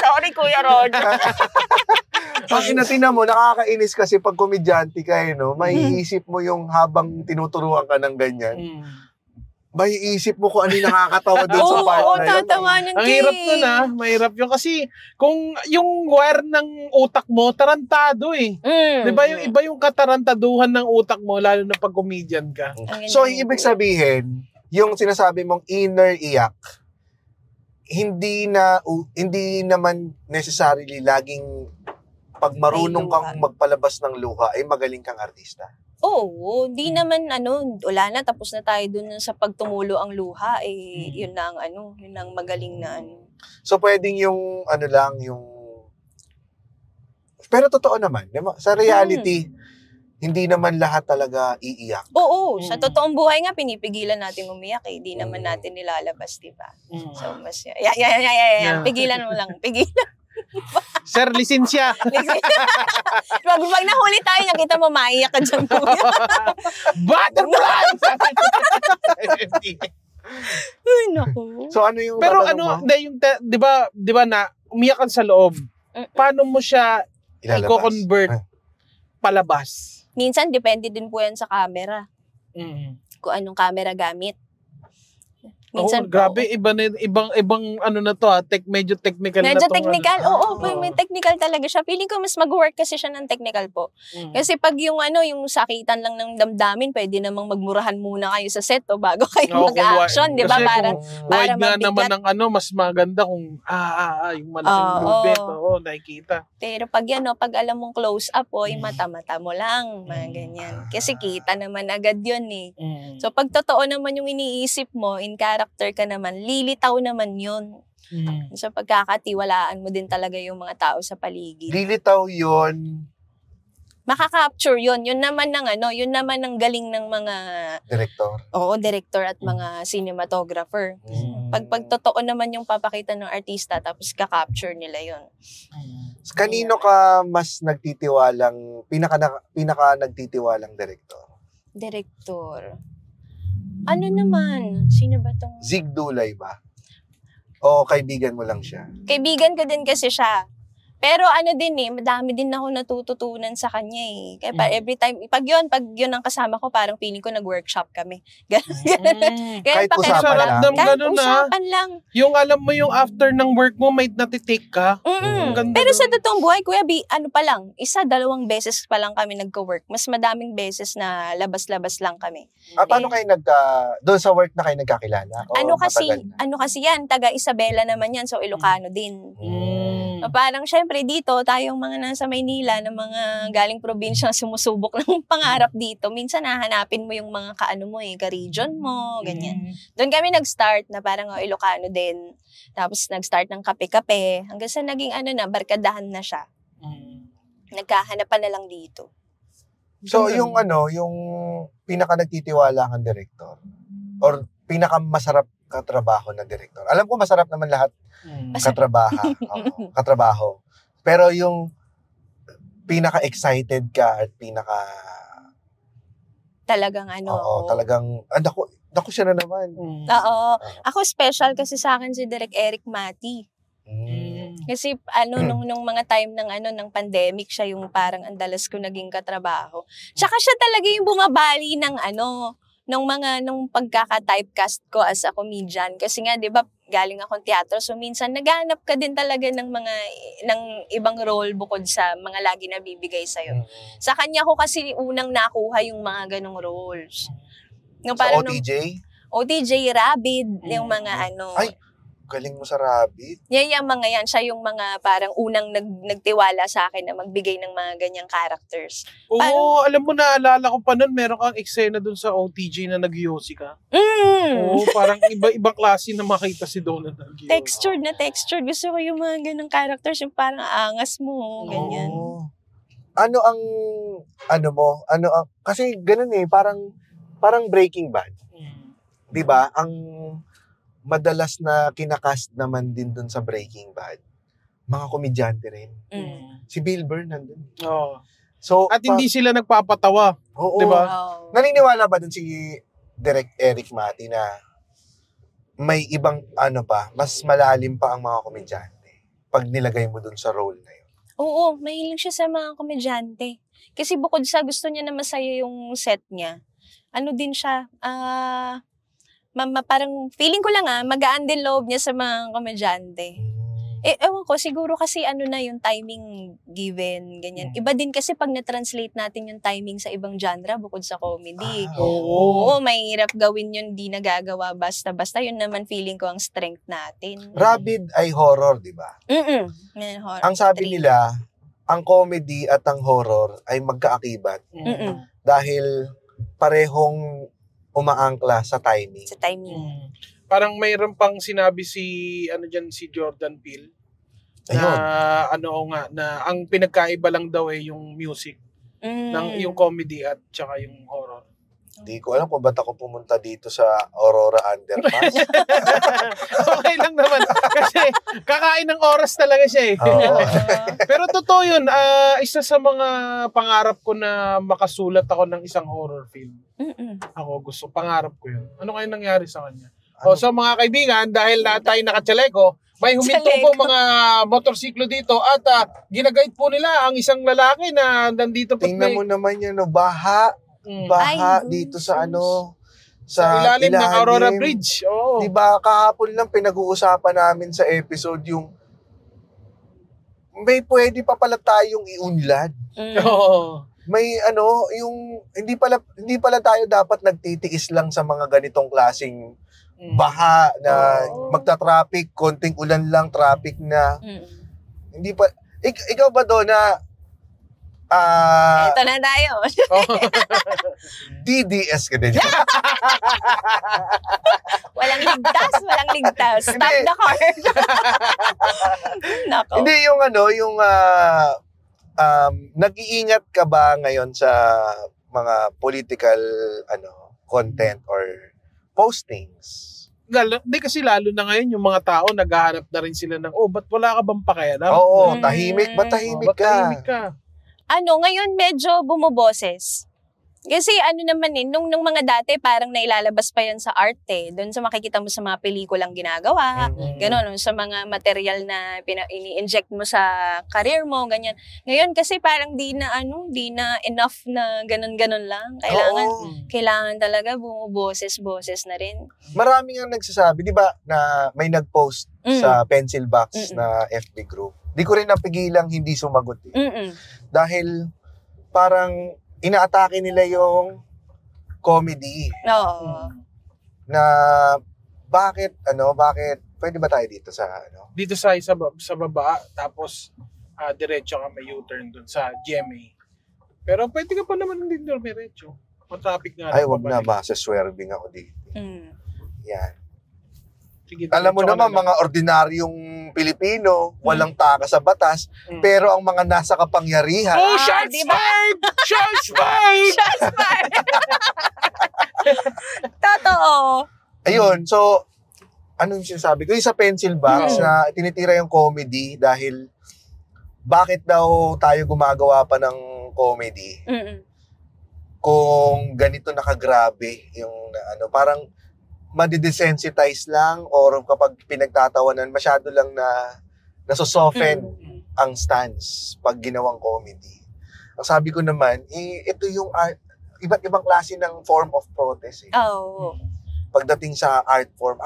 Sorry, Kuya Roger. Pag inatina mo, nakakainis kasi pag komedyante ka eh, no? Maiisip mo yung habang tinuturuan ka ng ganyan. Maiisip mo kung ano yung nakakatawa doon sa part na yun. Oo, tatawanan Ang hirap nun mahirap yun. Kasi kung yung wire ng utak mo, tarantado eh. Diba yung iba yung katarantaduhan ng utak mo, lalo na pag comedian ka. So, ibig sabihin, yung sinasabi mong inner iyak, hindi naman necessarily laging pag marunong kang magpalabas ng luha, ay magaling kang artista. Oo, di naman wala na, tapos na tayo dun sa pagtumulo ang luha, yun na ang yun ang magaling na So pwedeng yung pero totoo naman, sa reality, hindi naman lahat talaga iiyak. Oo, sa totoong buhay nga, pinipigilan natin umiyak eh, di naman natin nilalabas, diba? So mas, pigilan mo lang, pigilan. Sir, lisensya. Pag nahuli tayo, nakita mo, maiyak ka dyan. Butterfly! Ay, naku. So ano yung pero di ba na umiyak ka sa loob, paano mo siya i-convert palabas? Minsan, depende din po yan sa camera. Kung anong camera gamit. Minsan grabe, ibang na to medyo technical na to. Medyo technical, may technical talaga siya. Feeling ko mas mag-work kasi siya ng technical po. Kasi pag yung sakitan lang ng damdamin, pwede namang magmurahan muna kayo sa set bago kayo mag-action, di ba? Para wide nga naman ng mas maganda kung yung malaking movement, nakikita. Pero pag pag alam mong close up, yung mata-mata mo lang, mga ganyan. Kasi kita naman agad yun eh. So pag totoo naman yung iniisip mo, in character ka naman, lilitaw naman yun. So pagkakatiwalaan mo din talaga yung mga tao sa paligid. Lilitaw yun. Makaka-capture yun. Yun naman ng galing ng mga director. Oo, director at mga cinematographer. Pag totoo naman yung papakita ng artista, tapos ka-capture nila yun. Kanino ka mas nagtitiwalang, pinaka nagtitiwalang director? Director. Ano naman? Sino ba tong... Zig Dulay ba? O kaibigan mo lang siya? Kaibigan ko din kasi siya. Pero madami din ako natututunan sa kanya eh. Kaya every time, pag yun ang kasama ko, parang feeling ko nag-workshop kami. Ganun. Kahit usapan lang. Kahit usapan lang. Yung alam mo yung after ng work mo, may natitake ka. Pero sa totoong buhay, Kuya B, pa lang, 1-2 beses pa lang kami nagka-work. Mas madaming beses na labas-labas lang kami. Paano kayo doon sa work na kayo nagkakilala? Ano kasi yan, taga Isabela naman yan, so Ilocano din. Parang syempre dito, tayong mga nasa Maynila na mga galing probinsya sumusubok ng pangarap dito. Minsan hahanapin mo yung mga ka-region mo, ganyan. Doon kami nag-start na parang Ilocano din. Tapos nag-start ng kape-kape. Hanggang sa naging barkadahan na siya. Nagkahanapan na lang dito. So yung pinaka nagtitiwala kang director or pinaka masarap katrabaho na director. Alam ko masarap naman lahat katrabaho. Pero yung pinaka-excited ka at talagang talagang naku siya na naman. Oo. Ako special kasi sa akin si Direk Eric Mati. Kasi nung mga time ng pandemic, siya yung parang andalas ko naging katrabaho. Tsaka siya talaga yung bumabali ng nung pagkaka-typecast ko as a comedian. Kasi nga, di ba, galing akong teatro. So, minsan, naghahanap ka din talaga ng ibang role bukod sa mga lagi na bibigay sa'yo. Sa kanya ko kasi unang nakuha yung mga ganong roles. Sa OTJ? OTJ, Rabid, yung mga Ay, galing mo sa Rabbit. Yung mga yan, siya yung mga parang unang nagtiwala sa akin na magbigay ng mga ganyang characters. Oo, alam mo, naalala ko pa nun, meron kang eksena dun sa OTJ na nag-yosi ka. Oo, parang ibang klase na makita si Donna nag-yosi. Textured. Gusto ko yung mga ganyang characters, yung parang angas mo, ganyan. Ano ang, kasi ganun parang Breaking Bad. Diba? Ang madalas na kinakast naman din dun sa Breaking Bad, mga komedyante rin. Si Bill Burr nandun. So, at hindi sila nagpapatawa. Oo. Diba? Naniniwala ba dun si Direk Eric Mati na may ibang mas malalim pa ang mga komedyante pag nilagay mo dun sa role na yun? Oo, mahilig siya sa mga komedyante. Kasi bukod sa gusto niya na masaya yung set niya, din siya, parang feeling ko lang magaan din loob niya sa mga komedyante. Ewan ko, siguro kasi na yung timing given, ganyan. Iba din kasi pag na-translate natin yung timing sa ibang genre bukod sa comedy. Oo, mahirap gawin yun, di nagagawa basta-basta. Yun naman feeling ko ang strength natin. Rabid ay horror, di ba? Horror. Ang sabi nila, ang comedy at ang horror ay magkaakibat. Dahil parehong umaangkla sa timing. Sa timing. Parang mayroon pang sinabi si Jordan Peele na na ang pinagkaiba lang daw yung music ng yung comedy at saka yung horror. Hindi ko alam kung ba't ako pumunta dito sa Aurora Underpass. Okay lang naman. Kasi kakain ng oras talaga siya eh. Pero totoo yun. Isa sa mga pangarap ko na makasulat ako ng isang horror film. Pangarap ko yun. Ano kaya nangyari sa kanya? So mga kaibigan, dahil tayo nakatsaleko, may huminto po mga motorsiklo dito at ginagayad po nila ang isang lalaki na nandito po. Tingnan mo naman yan, baha dito sa sa ilalim ng Aurora Bridge. Diba, kahapon lang pinag-uusapan namin sa episode yung may pwede pa pala tayong iunlad. May yung hindi pala tayo dapat nagtitiis lang sa mga ganitong klaseng baha na magta-traffic, konting ulan lang, traffic na. Hindi pa ikaw ba doon na ito na tayo. DDS ka din. Walang ligtas. Stop the car. Nako. Hindi yung nag-iingat ka ba ngayon sa mga political content or postings? Hindi kasi lalo na ngayon yung mga tao naghahanap na rin sila ng ba't wala ka bang pakialam? Tahimik. Ba't tahimik ka? Ngayon medyo bumuboses. Kasi ano naman nung mga dati parang nailalabas pa yan sa art doon sa makikita mo sa mga pelikulang ginagawa, gano'n, sa mga material na ini-inject mo sa career mo, ganyan. Ngayon kasi parang di na enough na ganun-ganun lang. Kailangan talaga bumuboses-boses na rin. Maraming ang nagsasabi, di ba, na may nag-post sa Pencil Box na FB group. Di ko rin napigilang hindi sumagot. Dahil parang inaatake nila yung comedy. Oo. Na bakit pwede ba tayo dito sa Dito sa baba, tapos diretso ka may U-turn dun sa GMA. Pero pwede ka pa naman din diretso. Traffic nga. Ay, wag na, masaswerving ako dito. Yan. Sige, alam mo naman, mga ordinaryong Pilipino, walang taka sa batas, pero ang mga nasa kapangyarihan... Oh, shots fired! Shots fired! Shots fired! Totoo. Ayun, so, anong sinasabi ko? Yung sa Pencil Box na tinitira yung comedy dahil bakit daw tayo gumagawa pa ng comedy kung ganito nakagrabe yung parang madidesensitize lang or kapag pinagtatawanan, masyado lang na nasosoften ang stance pag ginawang comedy. Ang sabi ko naman, ito yung iba't ibang klase ng form of protest. Pagdating sa art form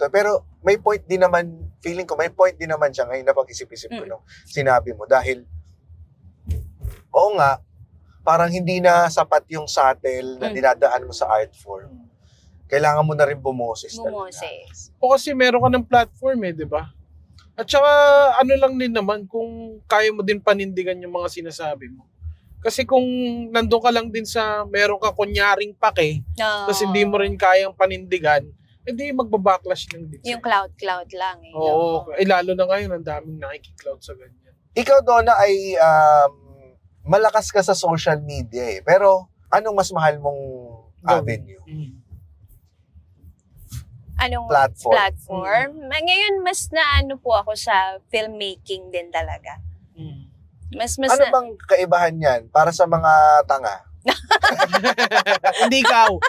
to. Pero may point din naman, feeling ko may point din naman siya ngayon na pag-isip-isip ko nung sinabi mo. Dahil, oo nga, parang hindi na sapat yung subtle na dinadaan mo sa art form. Kailangan mo na rin bumoses. O kasi meron ka ng platform di ba? At saka ano lang din naman kung kaya mo din panindigan yung mga sinasabi mo. Kasi kung nandun ka lang din sa meron ka kunyaring pake, tapos hindi mo rin kayang panindigan, hindi magbabacklash lang din. Yung cloud lang. Oo, lalo na ngayon ang daming nakikicloud sa ganyan. Ikaw, Donna, ay malakas ka sa social media pero anong mas mahal mong avenue? Anong platform? Ngayon, mas po ako sa filmmaking din talaga. Mas ano bang kaibahan yan para sa mga tanga? Hindi ikaw.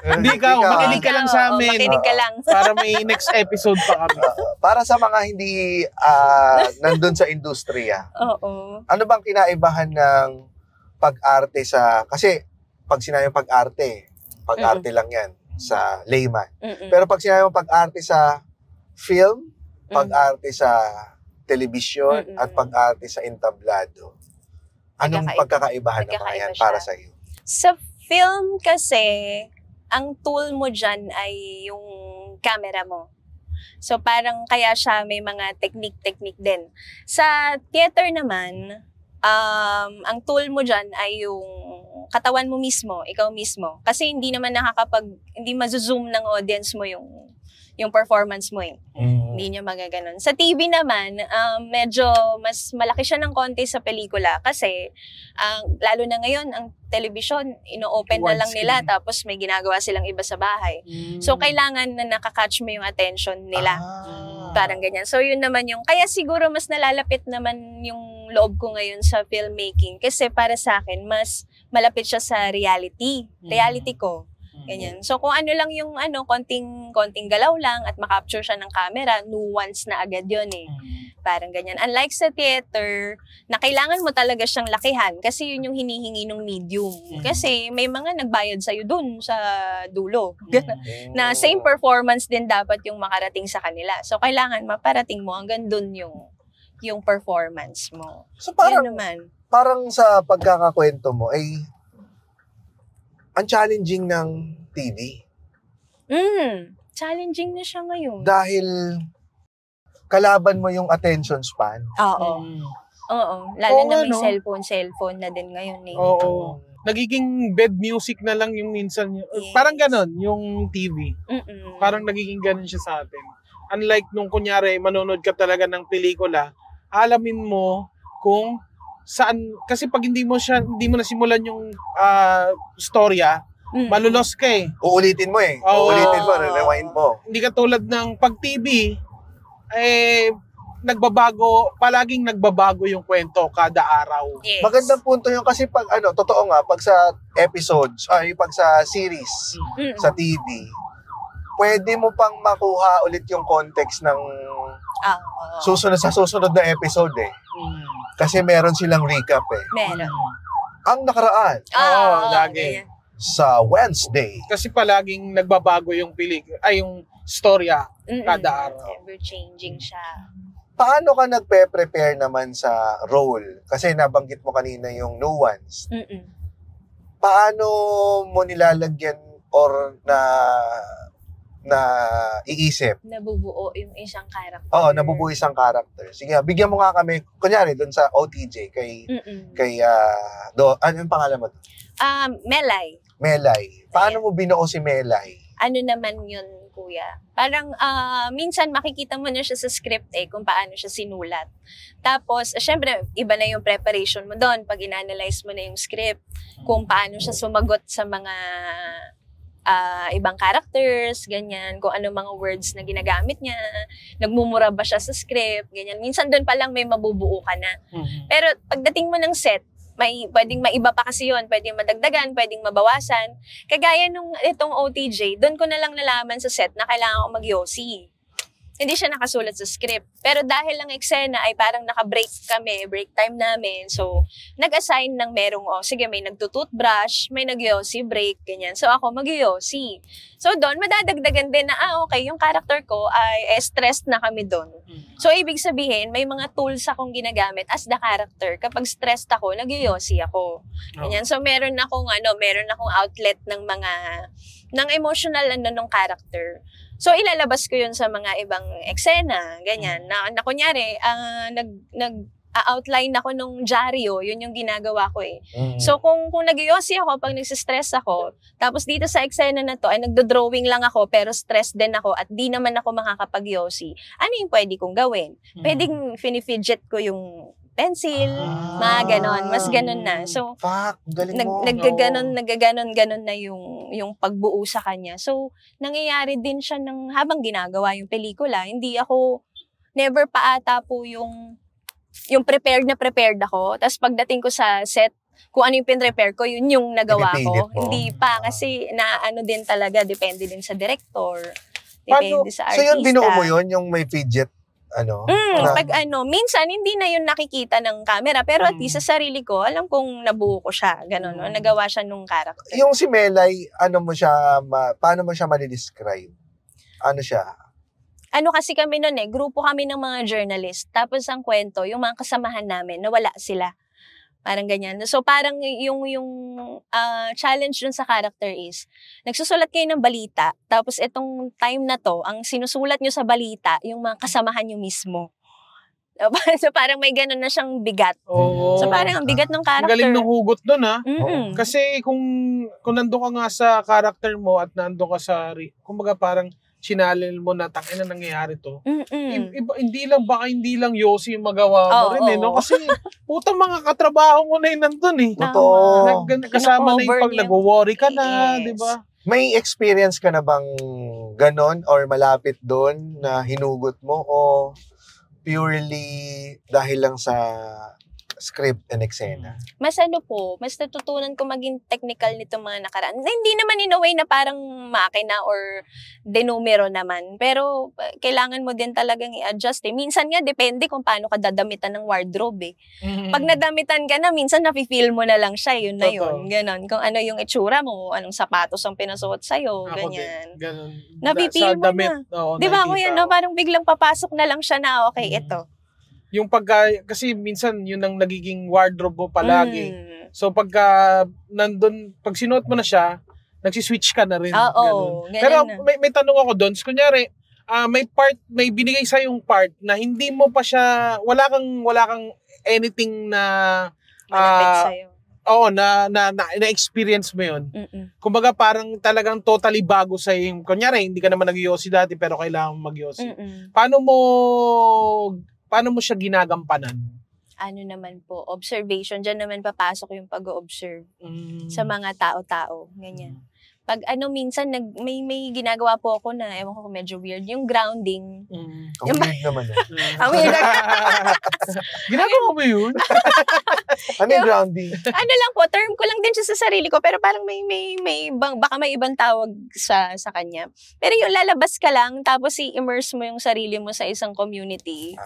Makinig ka lang sa amin. Makinig ka lang. Para may next episode pa kami. Para sa mga hindi nandun sa industriya. Ano bang kinaibahan ng pag-arte kasi pag sinayang pag-arte lang yan sa layman. Pero pag sinabi mo pag-arte sa film, pag-arte sa television, at pag-arte sa entablado, anong pagkakaibahan naman yan para sa iyo? Sa film kasi, ang tool mo dyan ay yung camera mo. So parang kaya siya may mga technique din. Sa theater naman, ang tool mo dyan ay yung katawan mo mismo, ikaw mismo. Kasi hindi naman hindi mazo-zoom ng audience mo yung performance mo Hindi niya magaganon. Sa TV naman, medyo mas malaki siya ng konti sa pelikula kasi lalo na ngayon, ang television, ino-open na lang nila tapos may ginagawa silang iba sa bahay. So, kailangan na nakakatch mo yung attention nila. Parang ganyan. So, yun naman kaya siguro mas nalalapit naman yung loob ko ngayon sa filmmaking kasi para sa akin, mas malapit siya sa reality ko. Ganyan. So, kung ano lang yung konting galaw lang at makapture siya ng camera, nuance na agad yun Parang ganyan. Unlike sa theater, na kailangan mo talaga siyang lakihan kasi yun yung hinihingi ng medium. Kasi may mga nagbayad sa'yo dun sa dulo. Na same performance din dapat yung makarating sa kanila. So, kailangan maparating mo hanggang dun yung performance mo. So, parang sa pagkakakwento mo ay ang challenging ng TV. Challenging na siya ngayon. Dahil kalaban mo yung attention span. Oo. Lalo na may cellphone na din ngayon Oo. Nagiging bed music na lang yung minsan. Parang ganon, yung TV. Parang nagiging ganon siya sa atin. Unlike nung kunyari, manonood ka talaga ng pelikula, alamin mo kung saan, kasi pag hindi mo nasimulan yung storya, malulos ka Uulitin mo uulitin mo, rewind mo. Hindi ka tulad ng pag TV, palaging nagbabago yung kwento kada araw. Yes. Magandang punto yun kasi pag totoo nga, pag sa episodes, pag sa series, sa TV, pwede mo pang makuha ulit yung context ng susunod na episode eh. Kasi meron silang recap eh. Meron. Ang nakaraan. Lagi. Sa Wednesday. Kasi palaging nagbabago yung yung storya kada araw. Ever-changing siya. Paano ka nagpe-prepare naman sa role? Kasi nabanggit mo kanina yung nuance. Paano mo nilalagyan or na iisip? Nabubuo yung isang character. Oo, nabubuo isang character. Sige, bigyan mo nga kami, kunyari, doon sa OTJ, ano yung pangalan mo? Melay. Melay. Paano mo binuo si Melay? Ano naman yun, kuya? Parang minsan makikita mo na siya sa script kung paano siya sinulat. Tapos, syempre, iba na yung preparation mo doon pag in-analyze mo na yung script, kung paano siya sumagot sa mga ibang characters, ganyan, kung ano mga words na ginagamit niya, nagmumura ba siya sa script, ganyan. Minsan doon pa lang may mabubuo ka na. Pero pagdating mo ng set, pwedeng maiba pa kasi yun, pwedeng madagdagan, pwedeng mabawasan. Kagaya nung itong OTJ, doon ko na lang nalaman sa set na kailangan ko mag-yossi. Hindi siya nakasulat sa script. Pero dahil lang eksena ay parang naka-break kami, break time namin. So, nag-assign ng merong, sige, may nagtututbrush, may nag-yossi break, ganyan. So, ako mag-yossi. So, doon, madadagdagan din na, okay, yung character ko ay stressed na kami doon. So, ibig sabihin, may mga tools akong ginagamit as the character. Kapag stressed ako, nag-yossi ako. Ganyan. So, meron akong outlet ng emotional ng character. So, ilalabas ko yun sa mga ibang eksena, ganyan. Na kunyari, nag-outline ako nung dyaryo, yun yung ginagawa ko eh. So, kung nag-yossi ako, pag nagsistress ako, tapos dito sa eksena na to, ay nagdo-drawing lang ako, pero stress din ako, at di naman ako makakapag-yossi, ano yung pwede kong gawin? Pwedeng finifidget ko yung pencil, mga ganon. Mas ganon na. So, galing mo. Naggaganon na yung pagbuo sa kanya. So, nangyayari din siya habang ginagawa yung pelikula. Hindi ako, never pa ata po yung prepared ako. Tapos pagdating ko sa set, kung ano yung pin-prepare ko, yun yung nagawa ko. Hindi pa, kasi din talaga, depende din sa director. Depende sa artista. So, yun, binuo mo yun, yung may fidget? Minsan hindi na yun nakikita ng camera, pero at least sa sarili ko, alam kong nabuo ko siya, gano'n, nagawa siya nung character. Yung si Melay, paano mo siya mali-describe? Ano siya? Kasi kami nun grupo kami ng mga journalist, tapos ang kwento, yung mga kasamahan namin, nawala sila. Parang ganyan. So parang yung challenge dun sa character is, nagsusulat kayo ng balita, tapos itong time na to, ang sinusulat nyo sa balita, yung mga kasamahan nyo mismo. So parang may ganun na siyang bigat. So parang ang bigat ng character. Galing ng hugot dun Kasi kung nandun ka nga sa character mo at nandun ka sa, kumbaga parang sinalil mo na tangina nangyayari to. Hindi lang yossi yung magawa mo rin no? Kasi putang mga katrabaho mo na yun nandun Totoo. Kasama na yung pag nag-worry ka na, di ba? May experience ka na bang ganon or malapit doon na hinugot mo o purely dahil lang sa script and eksena? Mas natutunan ko maging technical nito mga nakaraan. Hindi naman in a way na parang makina or denumero naman. Pero kailangan mo din talagang i-adjust Minsan nga, depende kung paano ka dadamitan ng wardrobe Pag nadamitan ka na, minsan nafe-feel mo na lang siya. Yun na yun. Ganon. Kung ano yung itsura mo, anong sapatos ang pinasuot sa'yo, ganyan. Nafe-feel mo na. Di ba ko yan, parang biglang papasok na lang siya na, okay, ito. Yung kasi minsan yun ang nagiging wardrobe mo palagi. So pag sinuot mo na siya, nagsiswitch ka na rin. Pero may tanong ako doon. Kunyari, may binigay sa yung part na hindi mo pa siya, wala kang anything na malapit sa'yo. Na-experience mo yun. Kumbaga parang talagang totally bago sa yung, kunyari, hindi ka naman nag-yossi dati pero kailangan mag-yossi. Paano mo siya ginagampanan? Ano naman po, observation. Diyan naman papasok yung pag-observe sa mga tao-tao. Ganyan. Pag minsan may ginagawa po ako na, ewan ko medyo weird, yung grounding. Ang weird naman yun. Ang weird. Ginagawa mo yun? Ano yung grounding? Ano lang po, term ko lang din siya sa sarili ko, pero parang baka may ibang tawag sa kanya. Pero yung lalabas ka lang, tapos i-immerse mo yung sarili mo sa isang community.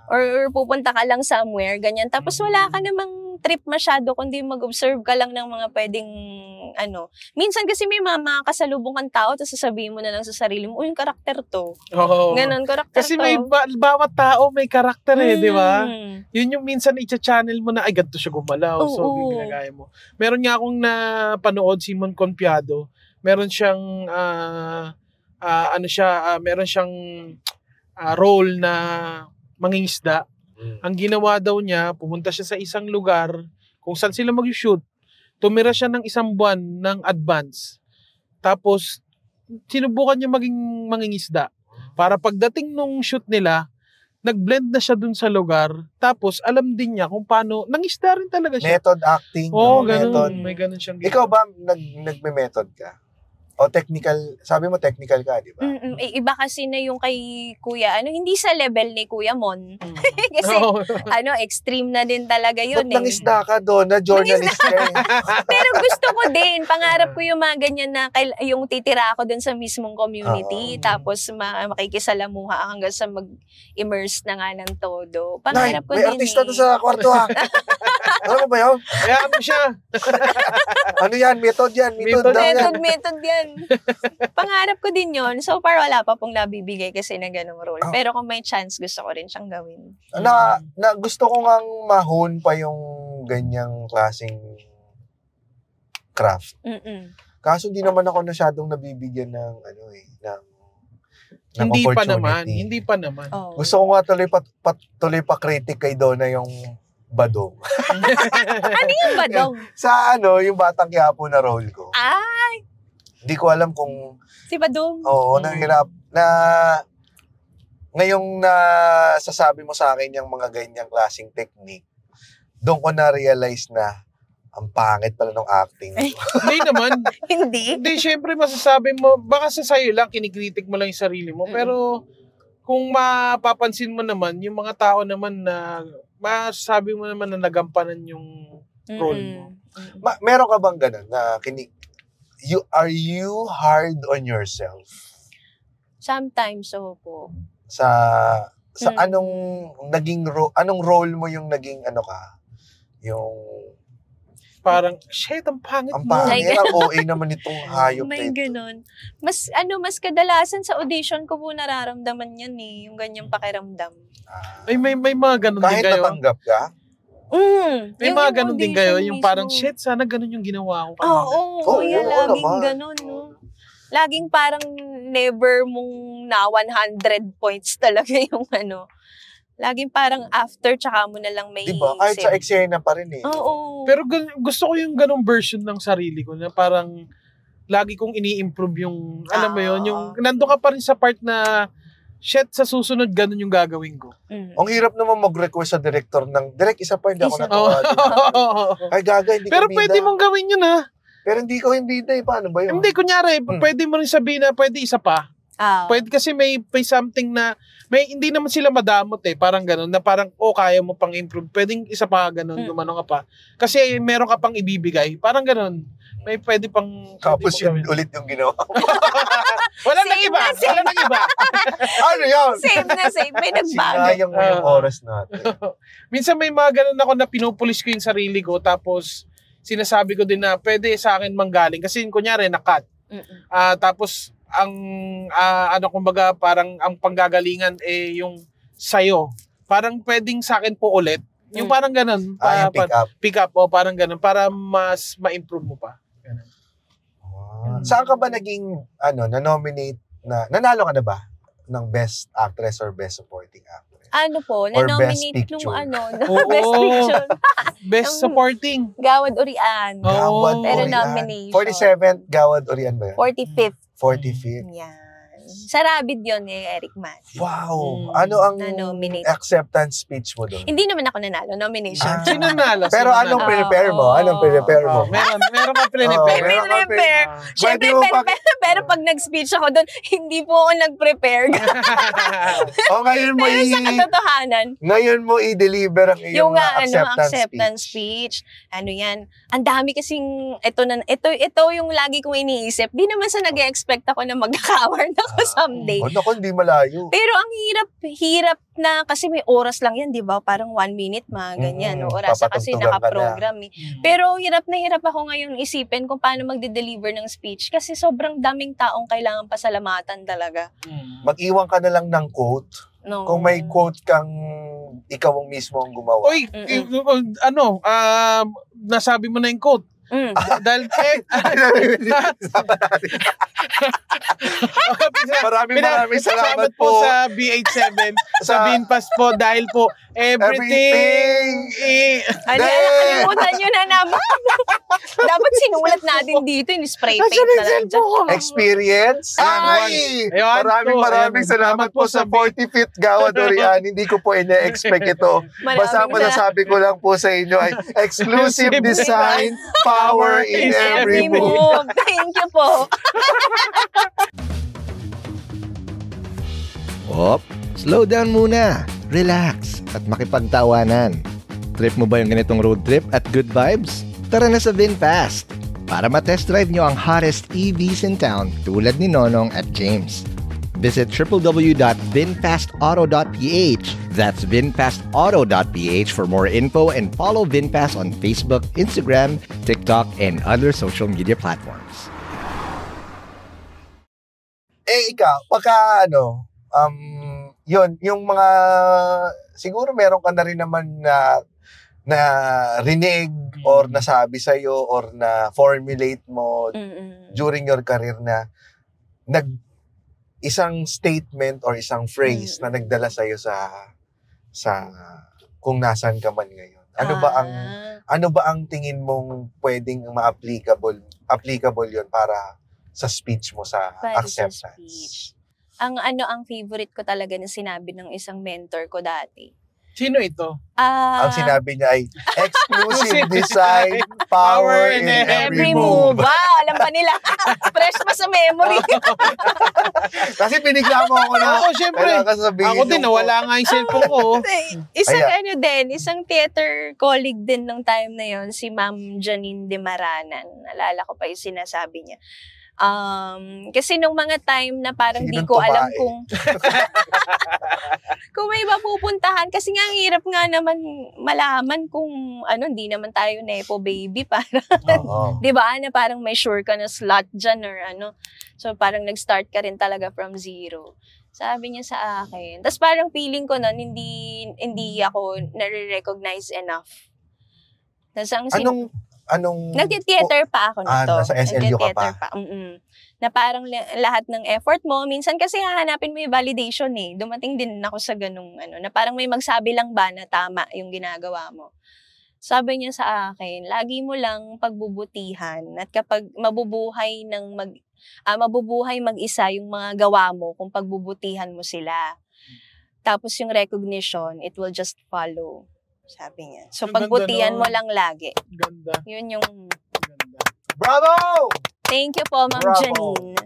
Or pupunta ka lang somewhere, ganyan. Tapos wala ka namang trip masyado, kundi mag-observe ka lang ng mga pwedeng, Minsan kasi may mga kasalubong kang tao, tapos sasabihin mo na lang sa sarili mo, yung karakter to. Oo. Ganon, karakter kasi to. may bawat tao may karakter di ba? Yun yung minsan i-channel mo na, ay, ganito siya gumalaw. So, ginagaya mo. Meron nga akong napanood, Simon Confiado. Meron siyang, meron siyang role na mangingisda. Ang ginawa daw niya, pumunta siya sa isang lugar kung saan sila mag-shoot. Tumira siya ng 1 buwan ng advance. Tapos, sinubukan niya maging mangingisda. Para pagdating nung shoot nila, nag-blend na siya dun sa lugar. Tapos, alam din niya kung paano, nangisda rin talaga siya. Method acting. Oo, ganun. Method. May ganun siyang Ikaw ba, nagme-method ka? O technical, sabi mo technical ka, di ba? Iba kasi na yung kay Kuya, hindi sa level ni Kuya Mon. Kasi, extreme na din talaga yun. Ba't nangisda ka doon na journalist ka eh? Pero gusto ko din, pangarap ko yung mga ganyan na yung titira ako doon sa mismong community, tapos makikisalamuha hanggang sa mag-immerse na nga ng todo. Pangarap ko may din artista to sa kwarto ha. Alam mo ba yun? Hayaan mo siya. Ano yan? Method yan. Method yan. Pangarap ko din yun. So far, wala pa pong nabibigay kasi na ganong role. Pero kung may chance, gusto ko rin siyang gawin. Na gusto ko ngang ma-hone pa yung ganyang klaseng craft. Kaso hindi naman ako masyadong nabibigyan ng hindi pa naman. Oh. Gusto ko nga tuloy pa critic kay Donna yung Badong. Ano yung Badong? Sa yung Batang Quiapo na role ko. Ay! Hindi ko alam kung... Si Badong? Oo, nahirap. Ngayong sasabi mo sa akin yung mga ganyang klaseng technique, doon ko na-realize na ang pangit pala ng acting. Hindi naman. Hindi, syempre masasabi mo, baka sa sayo lang, kinikritik mo lang yung sarili mo. Pero kung mapapansin mo naman, yung mga tao naman na masasabi mo naman na nagampanan yung role mo. Meron ka bang ganun na are you hard on yourself? Sometimes, po. Sa anong anong role mo yung naging yung parang shit, ang pangit mo. Ang pangit, ang OA naman itong hayop na ito. Ganun. Mas kadalasan sa audition ko po nararamdaman yan yung ganyang pakiramdam. May mga ganun din kayo. Kahit natanggap ka? May mga ganun din kayo, yung parang shit, sana ganun yung ginawa ko. Oo, laging ganun, no? Laging parang never mong na 100 points talaga yung Laging parang after, tsaka mo na lang may diba? Kahit sa eksena pa rin eh. Oo. Pero gusto ko yung ganung version ng sarili ko na parang lagi kong ini-improve yung, alam mo yun, yung nandun ka pa rin sa part na shit, sa susunod ganun yung gagawin ko. Ang hirap naman mag-request sa director ng, direct isa pa, hindi ako natuwa. Ay gaga, hindi pero ka bida. Pwede mong gawin yun ha. Pero hindi ko yung bida eh, paano ba yun? Hindi, kunyari, pwede mo rin sabihin na pwede isa pa. Pwede kasi may something na, hindi naman sila madamot parang ganun, na parang, kaya mo pang improve. Pwedeng isa pa ganun, gumano ka pa. Kasi meron ka pang ibibigay. Parang ganun. May pwede pang... Tapos yun ulit yung ginawa. Wala nang iba. Ano yun? Same. May nagbago. Sinayang mo yung oras natin. Minsan may mga ganun ako na pinupulis ko yung sarili ko, tapos sinasabi ko din na pwede sa akin manggaling. Kasi kunyari, na-cut. Tapos, kumbaga, parang ang panggagalingan yung sayo. Parang pwedeng sa akin po ulit. Yung parang ganun. Pick up. Parang ganun. Para mas ma-improve mo pa. Ganun. Saan ka ba naging, na-nominate nanalo ka na ba ng Best Actress or Best Supporting Actress? Na-nominate nung Best Picture. Best Supporting. Gawad Urian. Gawad Pero Urian. nomination. 47th Gawad Urian ba yun? 45th. 45th. Yan. Sa Rabbit yun Eric Man. Wow! Ano ang acceptance speech mo doon? Hindi naman ako nanalo, nomination. Sino nanalo? Pero anong prepare mo? Anong prepare mo? Meron ka prepare. Siyempre, pero pag nag-speech ako doon, hindi po ako nag-prepare. Ngayon mo sa katotohanan. Ngayon mo i-deliver ang iyong acceptance speech. Ano yan? Ang dami kasing, ito yung lagi kong iniisip. Di naman sa nag-expect ako na magkaka-award ako someday. Naku, hindi malayo. Pero ang hirap na, kasi may oras lang yan, di ba? Parang 1 minute, mga ganyan. Oras kasi nakaprogram. Pero hirap ako ngayon isipin kung paano magde-deliver ng speech kasi sobrang daming taong kailangan pasalamatan talaga. Mag-iwan ka na lang ng quote. No. Kung may quote kang ikaw ang mismo ang gumawa. Uy, nasabi mo na yung quote. Dahil maraming salamat po sa BH7 sa Binpass po dahil po everything nakalimutan nyo na naman. Dapat sinulat natin dito yung spray paint na lang dyan. Experience. Maraming salamat po sa 45th Gawa Dorian. Hindi ko po ina-expect ito. Basta masasabi ko lang po sa inyo ay exclusive design, power in every move. Thank you po. Slow down muna. Relax at makipagtawanan. Trip mo ba yung ganitong road trip at good vibes? Tara na sa VinFast para matest drive nyo ang hottest EVs in town tulad ni Nonong at James. Visit www.vinfastauto.ph. That's vinfastauto.ph for more info and follow VinFast on Facebook, Instagram, TikTok, and other social media platforms. Ikaw, pagka yun, yung mga, siguro meron ka na rin naman na rinig or nasabi sa'yo or na formulate mo during your career na isang statement or isang phrase na nagdala sa'yo sa kung nasan ka man ngayon. Ano ba ang tingin mong pwedeng applicable yun para sa speech mo sa acceptance? Ang favorite ko talaga na sinabi ng isang mentor ko dati. Sino ito? Ang sinabi niya ay exclusive design, power in every move. Wow, alam pa nila. Fresh pa sa memory. Kasi binigla mo ako na. Ako, syempre. Ako din, nawala nga yung cellphone ko. Isang theater colleague din nung time na yon, si Ma'am Janine de Maranan. Nalala ko pa yung sinasabi niya. Kasi nung mga time na parang di ko alam kung may mapupuntahan kasi nga ang hirap nga naman malaman kung hindi naman tayo nepo baby para 'di ba na parang may sure ka na slot dyan or so parang nag-start ka rin talaga from zero. Sabi niya sa akin. Tapos parang feeling ko nun hindi ako nare-recognize enough. Nagti-theater pa ako nito. Nasa SLU ka pa. Na parang lahat ng effort mo, minsan kasi hahanapin mo yung validation eh. Dumating din ako sa ganung na parang may magsabi lang ba na tama yung ginagawa mo. Sabi niya sa akin, lagi mo lang pagbubutihan at kapag mabubuhay mag-isa yung mga gawa mo kung pagbubutihan mo sila. Tapos yung recognition, it will just follow. Sabi niya. So, pagbutihan mo lang lagi. Ganda. Yun yung... Ganda. Bravo! Thank you po, Ma'am Janine.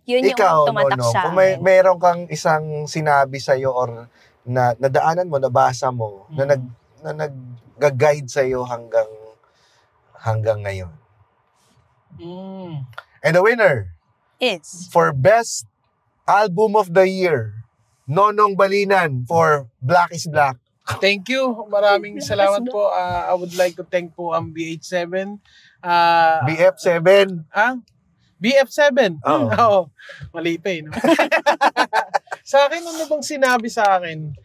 Yun ikaw, yung tumatak sa kung mayroon kang isang sinabi sa'yo or na nadaanan mo, nabasa mo, na nag-guide sa'yo hanggang ngayon. And the winner is for Best Album of the Year, Nonong Balinan for Black is Black. Thank you. Maraming salamat po. I would like to thank po ang BH7. BF7? BF7? Oo. Mali pa no? Sa akin, ano bang sinabi sa akin?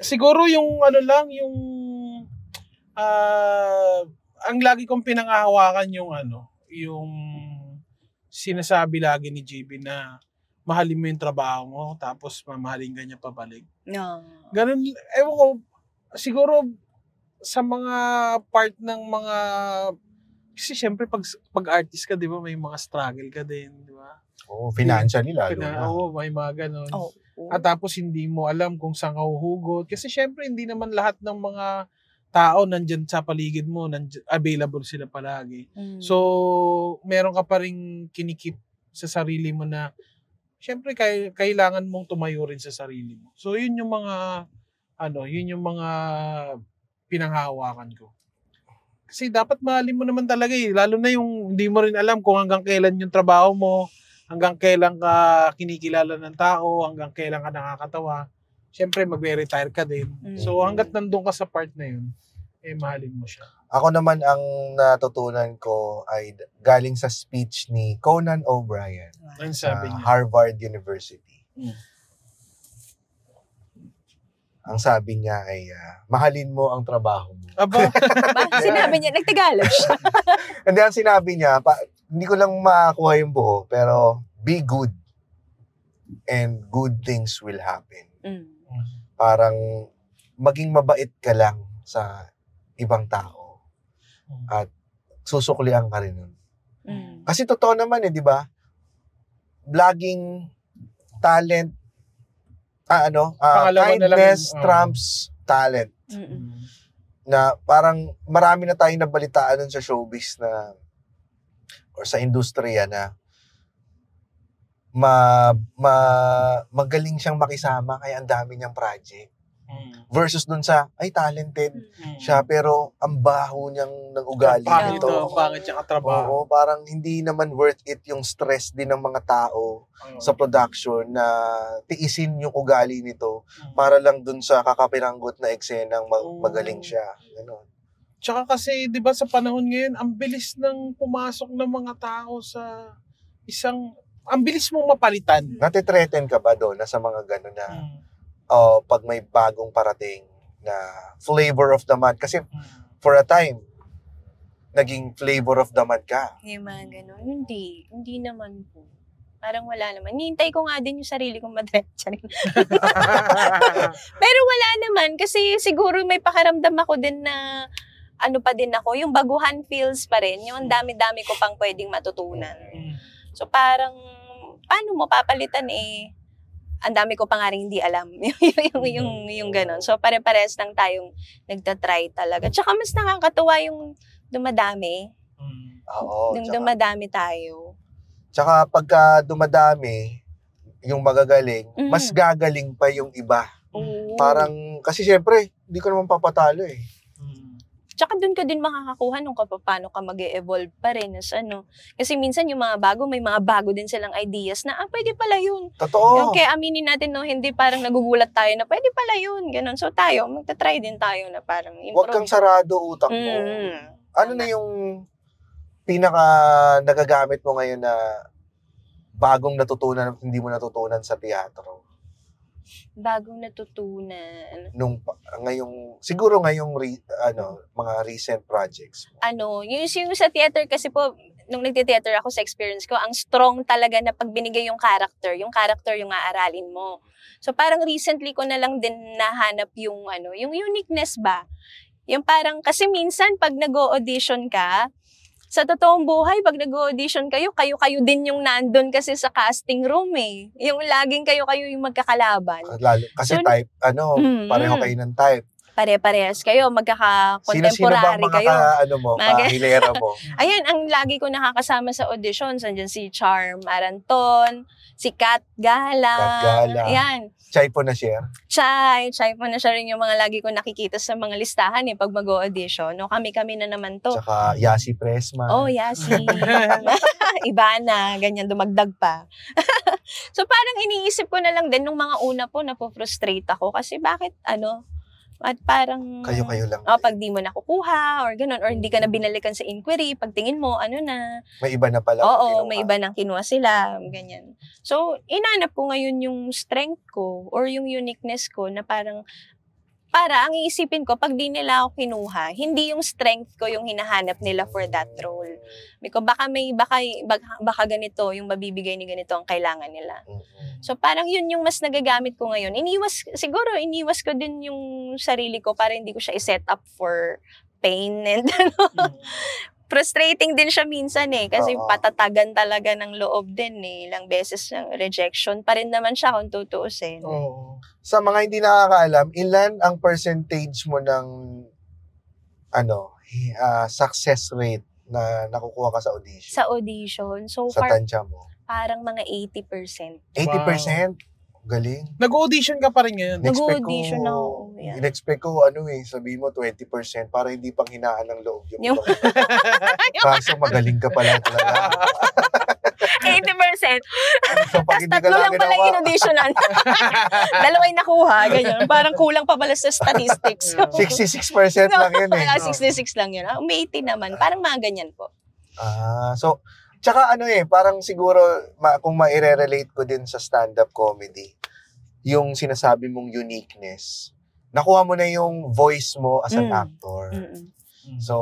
Siguro yung ang lagi kong pinangahawakan yung sinasabi lagi ni JB na mahalin mo yung trabaho mo, tapos mamahalin ka niya pabalik. No. Ganun, ewan ko, siguro sa mga part ng mga, kasi syempre pag artist ka, di ba, may mga struggle ka din, di ba? Financially lalo na. May mga ganun. Oh. At tapos hindi mo alam kung saan ka huhugot. Kasi syempre hindi naman lahat ng mga tao nandyan sa paligid mo, available sila palagi. So, meron ka pa rin kinikip sa sarili mo na syempre kailangan mong tumayo rin sa sarili mo. So, yun yung mga pinanghahawakan ko. Kasi dapat mahalin mo naman talaga lalo na yung hindi mo rin alam kung hanggang kailan yung trabaho mo, hanggang kailan ka kinikilala ng tao, hanggang kailan ka nakakatawa. Siyempre, magre-retire ka din. So, hanggat nandun ka sa part na yun, mahalin mo siya. Ako naman, ang natutunan ko ay galing sa speech ni Conan O'Brien sa Harvard University. Ang sabi niya ay, mahalin mo ang trabaho mo. Sinabi niya, nagtagalog siya. Hindi, ang sinabi niya, hindi ko lang makakuha yung buo, pero be good and good things will happen. Parang maging mabait ka lang sa ibang tao at susuklian ka rin nun. Kasi totoo naman di ba? Vlogging, talent, kindness trumps talent. Na parang marami na tayong nabalitaan nun sa showbiz na or sa industriya na magaling siyang makisama kaya ang dami niyang project. Versus dun sa, talented siya, pero ang baho niyang ng ugali nito. Pangit yung katrabaho. Oo, parang hindi naman worth it yung stress din ng mga tao sa production na tiisin yung ugali nito para lang dun sa kakapiranggot na eksenang magaling siya. Ganon. Tsaka kasi, di ba sa panahon ngayon, ang bilis ng pumasok ng mga tao sa ang bilis mong mapalitan. Natitreten ka ba doon na sa mga ganon na pag may bagong parating na flavor of the month? Kasi for a time, naging flavor of the month ka. Yung mga ganon. Hindi naman po. Parang wala naman. Hinihintay ko nga din yung sarili kong madretsa rin. Pero wala naman. Kasi siguro may pakiramdam ako din na pa din ako. Yung baguhan feels pa rin. Yung dami-dami ko pang pwedeng matutunan. So parang, paano mo papalitan ang dami ko pa nga rin hindi alam. yung ganon. So, pare-pares lang tayong nagtatry talaga. Tsaka mas nakakatuwa yung dumadami. Oo. Yung dumadami tayo. Tsaka pagka dumadami, yung magagaling, mas gagaling pa yung iba. Parang, kasi syempre, hindi ko naman papatalo Tsaka doon ka din makakakuha nung paano ka mag-e-evolve pa rin. Kasi minsan yung mga bago, may mga bago din silang ideas na, pwede pala yun. Totoo. Kaya aminin natin, hindi parang nagugulat tayo na pwede pala yun. Ganon. So tayo, magta-try din tayo na parang improve. Huwag kang sarado utak mo. Ano na yung pinaka nagagamit mo ngayon na bagong natutunan, hindi mo natutunan sa teatro? Bagong natutunan. Siguro ngayong mga recent projects mo. Yung sa theater kasi po, nung nagte-theater ako sa experience ko, ang strong talaga na pag binigay yung character yung aaralin mo. So parang recently ko na lang din nahanap yung uniqueness ba. Yung parang, kasi minsan pag nag-audition ka, sa totoong buhay, pag nag-audition kayo din yung nandun kasi sa casting room Yung laging kayo yung magkakalaban. Kasi type, pareho kayo ng type. Pare-parehas kayo, magkaka-contemporary Sino bang mga hilera mo? Ayan, ang lagi ko nakakasama sa auditions, andyan si Charm Aranton, si Kat Gala. Ayan. Chay po na share? Chay po na share rin yung mga lagi ko nakikita sa mga listahan pag mag-audition. Kami na naman to. Tsaka Yasi Pressman. Oh, Yasi. Iba na, ganyan, dumagdag pa. So parang iniisip ko na lang din nung mga una po na po-frustrate ako kasi bakit at parang kayo lang. Pag di mo nakukuha or ganun or hindi ka na binalikan sa inquiry, pag tingin mo may iba na pala. Oo, may iba nang kinuha sila, ganyan. So, inanap ko ngayon yung strength ko or yung uniqueness ko na parang ang iisipin ko, pag di nila ako kinuha, hindi yung strength ko yung hinahanap nila for that role. Baka ganito, yung mabibigay ni ganito ang kailangan nila. So parang yun yung mas nagagamit ko ngayon. Iniwas ko din yung sarili ko para hindi ko siya i-set up for pain and frustrating din siya minsan kasi patatagan talaga ng loob din ilang beses ng rejection pa rin naman siya kung tutuusin. Sa mga hindi nakakaalam, ilan ang percentage mo ng success rate na nakukuha ka sa audition? Sa audition? So sa far, tansya mo? parang mga 80%. 80%? Wow. Galing. Nag-audition ka pa rin ngayon? Nag-audition ako. Yeah. In-expect ko, sabihin mo 20% para hindi pang hinaan ng loob yung kaso magaling ka pala talaga. 80%. So, tapos tatlo lang pala yung in-auditionan. Dalawa'y nakuha, ganyan. Parang kulang pa pala sa statistics. 66% lang yun 66 lang yun. May 80 naman. Parang mga ganyan po. So, tsaka parang siguro, kung maire-relate ko din sa stand-up comedy, yung sinasabi mong uniqueness, nakuha mo na yung voice mo as an actor. So,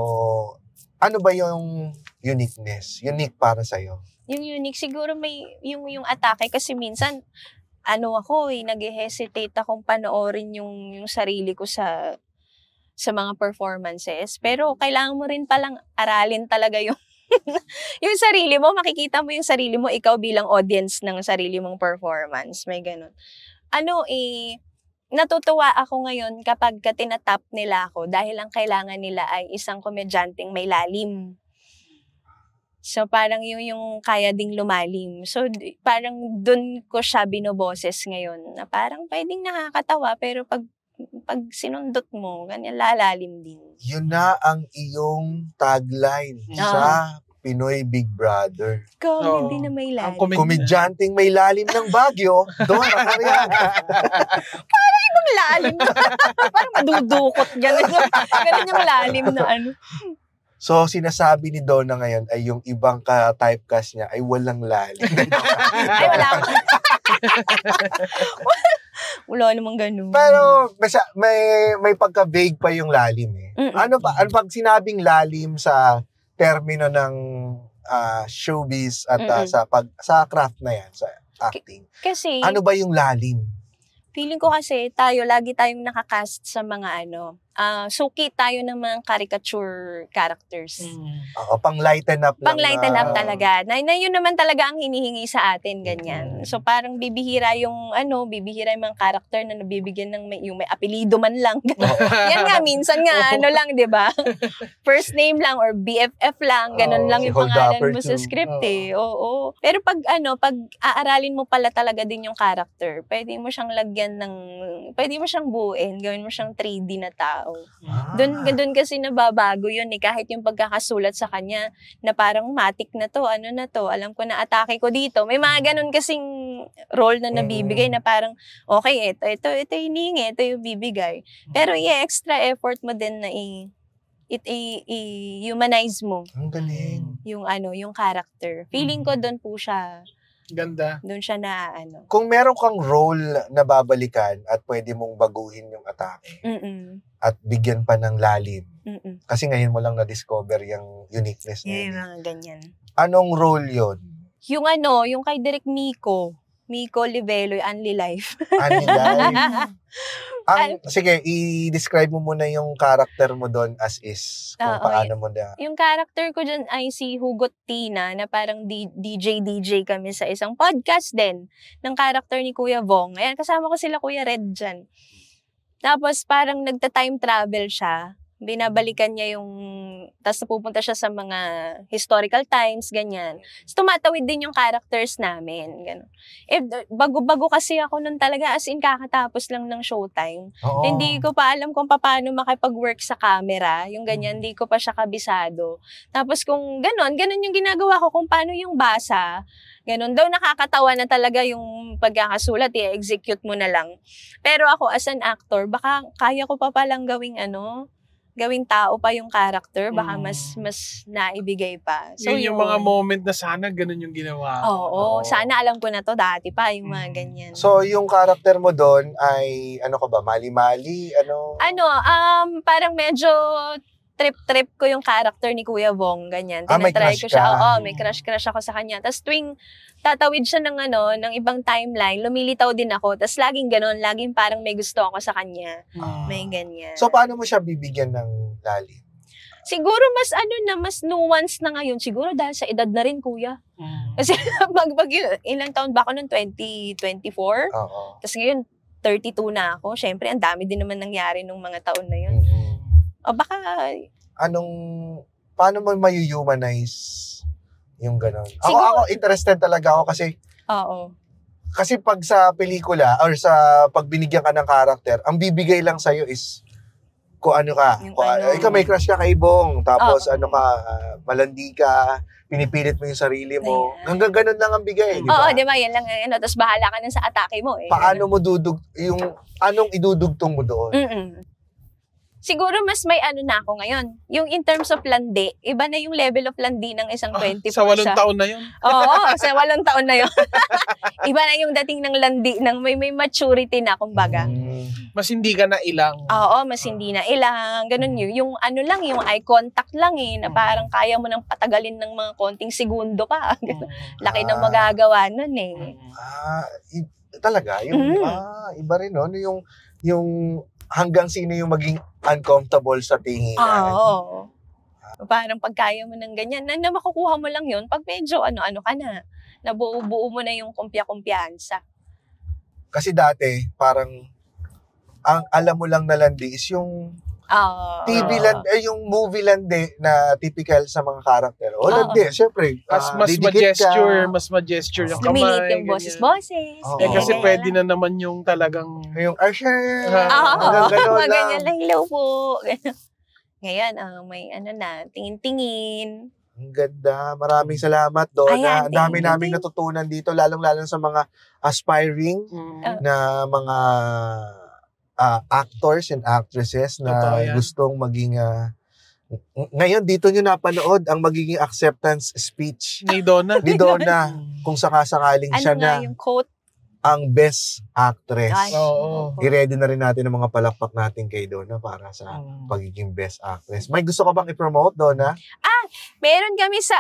ano ba yung uniqueness? Unique para sa'yo? Yung unique, siguro may yung atake kasi minsan, nag-hesitate akong panoorin yung sarili ko sa mga performances. Pero kailangan mo rin palang aralin talaga yung yung sarili mo, makikita mo yung sarili mo, ikaw bilang audience ng sarili mong performance. May ganun. Natutuwa ako ngayon kapag tinatap nila ako dahil ang kailangan nila ay isang komedyanteng may lalim. So, parang yung kaya ding lumalim. So, parang dun ko siya binoboses ngayon na parang pwedeng nakakatawa pero pag sinundot mo, ganyan lalalim din. Yun na ang iyong tagline sa Pinoy Big Brother. Comedy na may lalim. Komedyanteng may lalim ng Baguio, doon ang kariyan. Parang ibang lalim. Parang madudukot. Ganun yung lalim na So, sinasabi ni Donna ngayon ay yung ibang ka-typecast niya ay walang lalim. Ay, wala ako. Wala namang ganun. Pero may pagka-vague pa yung lalim Ano pag sinabing lalim sa termino ng showbiz at sa craft na yan, sa acting? Kasi, ano ba yung lalim? Feeling ko kasi lagi tayong nakakast sa mga suki tayo ng mga caricature characters. Pang lighten up lang. Pang lighten up talaga. Na yun naman talaga ang hinihingi sa atin, ganyan. So parang bibihira yung mga character na nabibigyan ng yung may apelido man lang. Yan nga, minsan nga, lang, di ba? First name lang or BFF lang, ganun lang yung pangalan mo sa script Oo. Pero pag aaralin mo pala talaga din yung character, pwede mo siyang pwede mo siyang buuin, gawin mo siyang 3D na tao. Doon kasi nababago yun kahit yung pagkakasulat sa kanya na parang matik na to, alam ko na atake ko dito. May mga ganun kasing role na nabibigay na parang, okay, ito hiningi, ito yung bibigay. Pero extra effort mo din na i-humanize mo. Ang galing. Yung character. Feeling ko doon po siya. Ganda. Doon siya na Kung meron kang role na babalikan at pwede mong baguhin yung atake at bigyan pa ng lalim. Kasi ngayon mo lang na-discover yung uniqueness niya. Yung mga ganyan. Anong role yon? Yung kay Direk Miko Livelo, Unli Life. Unli Life? Sige, i-describe mo muna yung character mo doon as is. Kung paano mo na. Yung character ko dyan ay si Hugot Tina na parang DJ kami sa isang podcast din ng character ni Kuya Vong. Ayan, kasama ko sila Kuya Red dyan. Tapos parang nagta-time travel siya. Binabalikan niya tapos pupunta siya sa mga historical times, ganyan. So, tumatawid din yung characters namin, gano'n. Bago-bago kasi ako nun talaga, as in kakatapos lang ng showtime. Hindi ko pa alam kung paano makipag-work sa camera, yung ganyan, hindi ko pa siya kabisado. Tapos kung ganun yung ginagawa ko, kung paano yung basa, ganun daw nakakatawa na talaga yung pagkakasulat, i-execute mo na lang. Pero ako as an actor, baka kaya ko pa palang gawing tao pa yung character, baka mas naibigay pa. So, yung mga moment na sana ganun yung ginawa. Oo. Sana alam ko na to dati pa, yung mga ganyan. So, yung character mo doon ay, mali-mali? Parang medyo trip ko yung character ni Kuya Vong, ganyan. May Tinatry crush ko siya. ka. Oo, may crush ako sa kanya. Tapos tuwing tatawid siya ng ibang timeline, lumilitaw din ako. Tapos laging parang may gusto ako sa kanya. May ganyan. So, paano mo siya bibigyan ng lalim? Siguro mas nuance na ngayon. Siguro dahil sa edad na rin, kuya. Kasi ilang taon ba ako noon? 2024? Oo. Tapos ngayon, 32 na ako. Siyempre, ang dami din naman nangyari nung mga taon na yun. O baka... Paano mo ma-humanize yung gano'n? Ako, interested talaga ako kasi... Oo. Kasi pag sa pelikula or sa pag binigyan ka ng karakter, ang bibigay lang sa'yo is kung ano ka. Ikaw may crush ka kay Bong, tapos malandi ka, pinipilit mo yung sarili mo. Hanggang ganun lang ang bigay, di ba? Oo, di ba? Yan lang. Tapos bahala ka na sa atake mo. Paano mo anong idudugtong mo doon? Siguro mas may na ako ngayon. Yung in terms of landi, iba na yung level of landi ng isang 24 Sa 8 taon na yun? Oo, sa 8 taon na yun. Iba na yung dating ng landi, ng may maturity na, kumbaga. Mas hindi ka na ilang. Oo, mas hindi na ilang. Ganun yun. Yung yung eye contact lang na parang kaya mo nang patagalin ng mga konting segundo pa. Laki ng magagawa nun Talaga? Iba rin, no? Yung hanggang sino yung maging uncomfortable sa tingin. Oo. Parang pagkaya mo ng ganyan, na makukuha mo lang yun pag medyo ano ka na. Nabuo mo na yung kumpiyansa. Kasi dati, parang ang alam mo lang na landi is yung TV landi, yung movie landi na typical sa mga karakter. O landi, syempre. Mas ma-gesture yung kamay. Lumilit yung boses-boses. Kasi pwede na naman yung talagang... Yung Asher. Ganyan lang, hello po. Ngayon, may tingin-tingin. Ang ganda. Maraming salamat, Donna. Ang dami naming natutunan dito, lalong-lalo sa mga aspiring na mga actors and actresses na gustong maging... ngayon, dito nyo napanood ang magiging acceptance speech ni Donna. Kung sakasakaling siya na yung quote? Ang best actress. Oo. I-ready na rin natin ang mga palakpak natin kay Donna para sa pagiging best actress. May gusto ka bang i-promote, Donna? Meron kami sa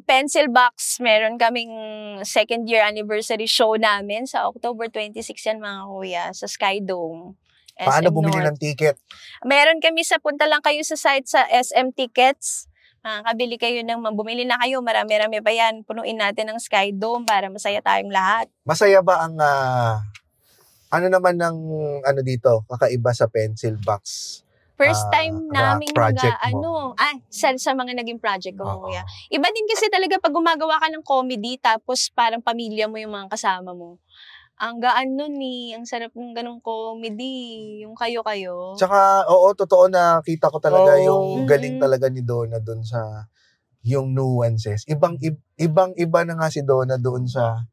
Pencil Box. Meron kaming second year anniversary show namin sa October 26 yan, mga kuya, sa Sky Dome. Paano bumili ng ticket? Meron kami punta lang kayo sa site sa SM Tickets. Makakabili kayo bumili na kayo. Marami-rami pa yan. Punuin natin ang Sky Dome para masaya tayong lahat. Masaya ba ang, dito, kakaiba sa Pencil Box? First time namin sa mga naging project ko, kuya. Iba din kasi talaga pag gumagawa ka ng comedy, tapos parang pamilya mo yung mga kasama mo. Ang gaan nun ang sarap ng ganong comedy, yung kayo-kayo. Tsaka, totoo na kita ko talaga yung galing talaga ni Donna doon sa yung nuances. Ibang-iba na nga si Donna doon sa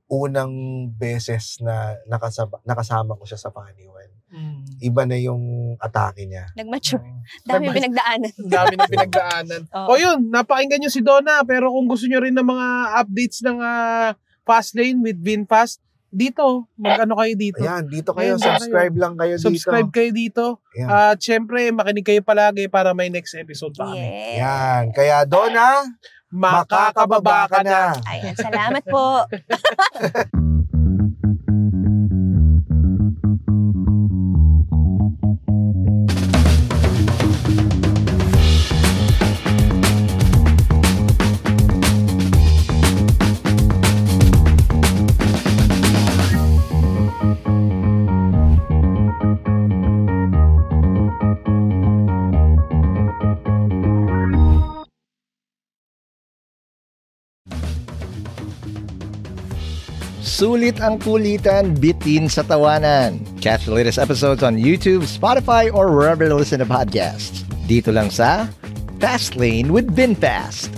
unang beses na nakasama ko siya sa Paniwan. Iba na yung atake niya. Nag-mature. Dami pinagdaanan. Dami na pinagdaanan. Yun, napakinggan nyo si Donna. Pero kung gusto nyo rin ng mga updates ng Fast Lane with VinFast, dito, mag-ano kayo dito. Ayan, dito kayo. Subscribe lang kayo dito. Subscribe kayo dito. At syempre, makinig kayo palagi para may next episode pa kami. Yan. Kaya, Donna, makakababa ka na. Ayan, salamat po. Sulit ang kulitan, bitin sa tawanan. Catch the latest episodes on YouTube, Spotify, or wherever you listen to podcasts. Dito lang sa Fast Lane with VinFast.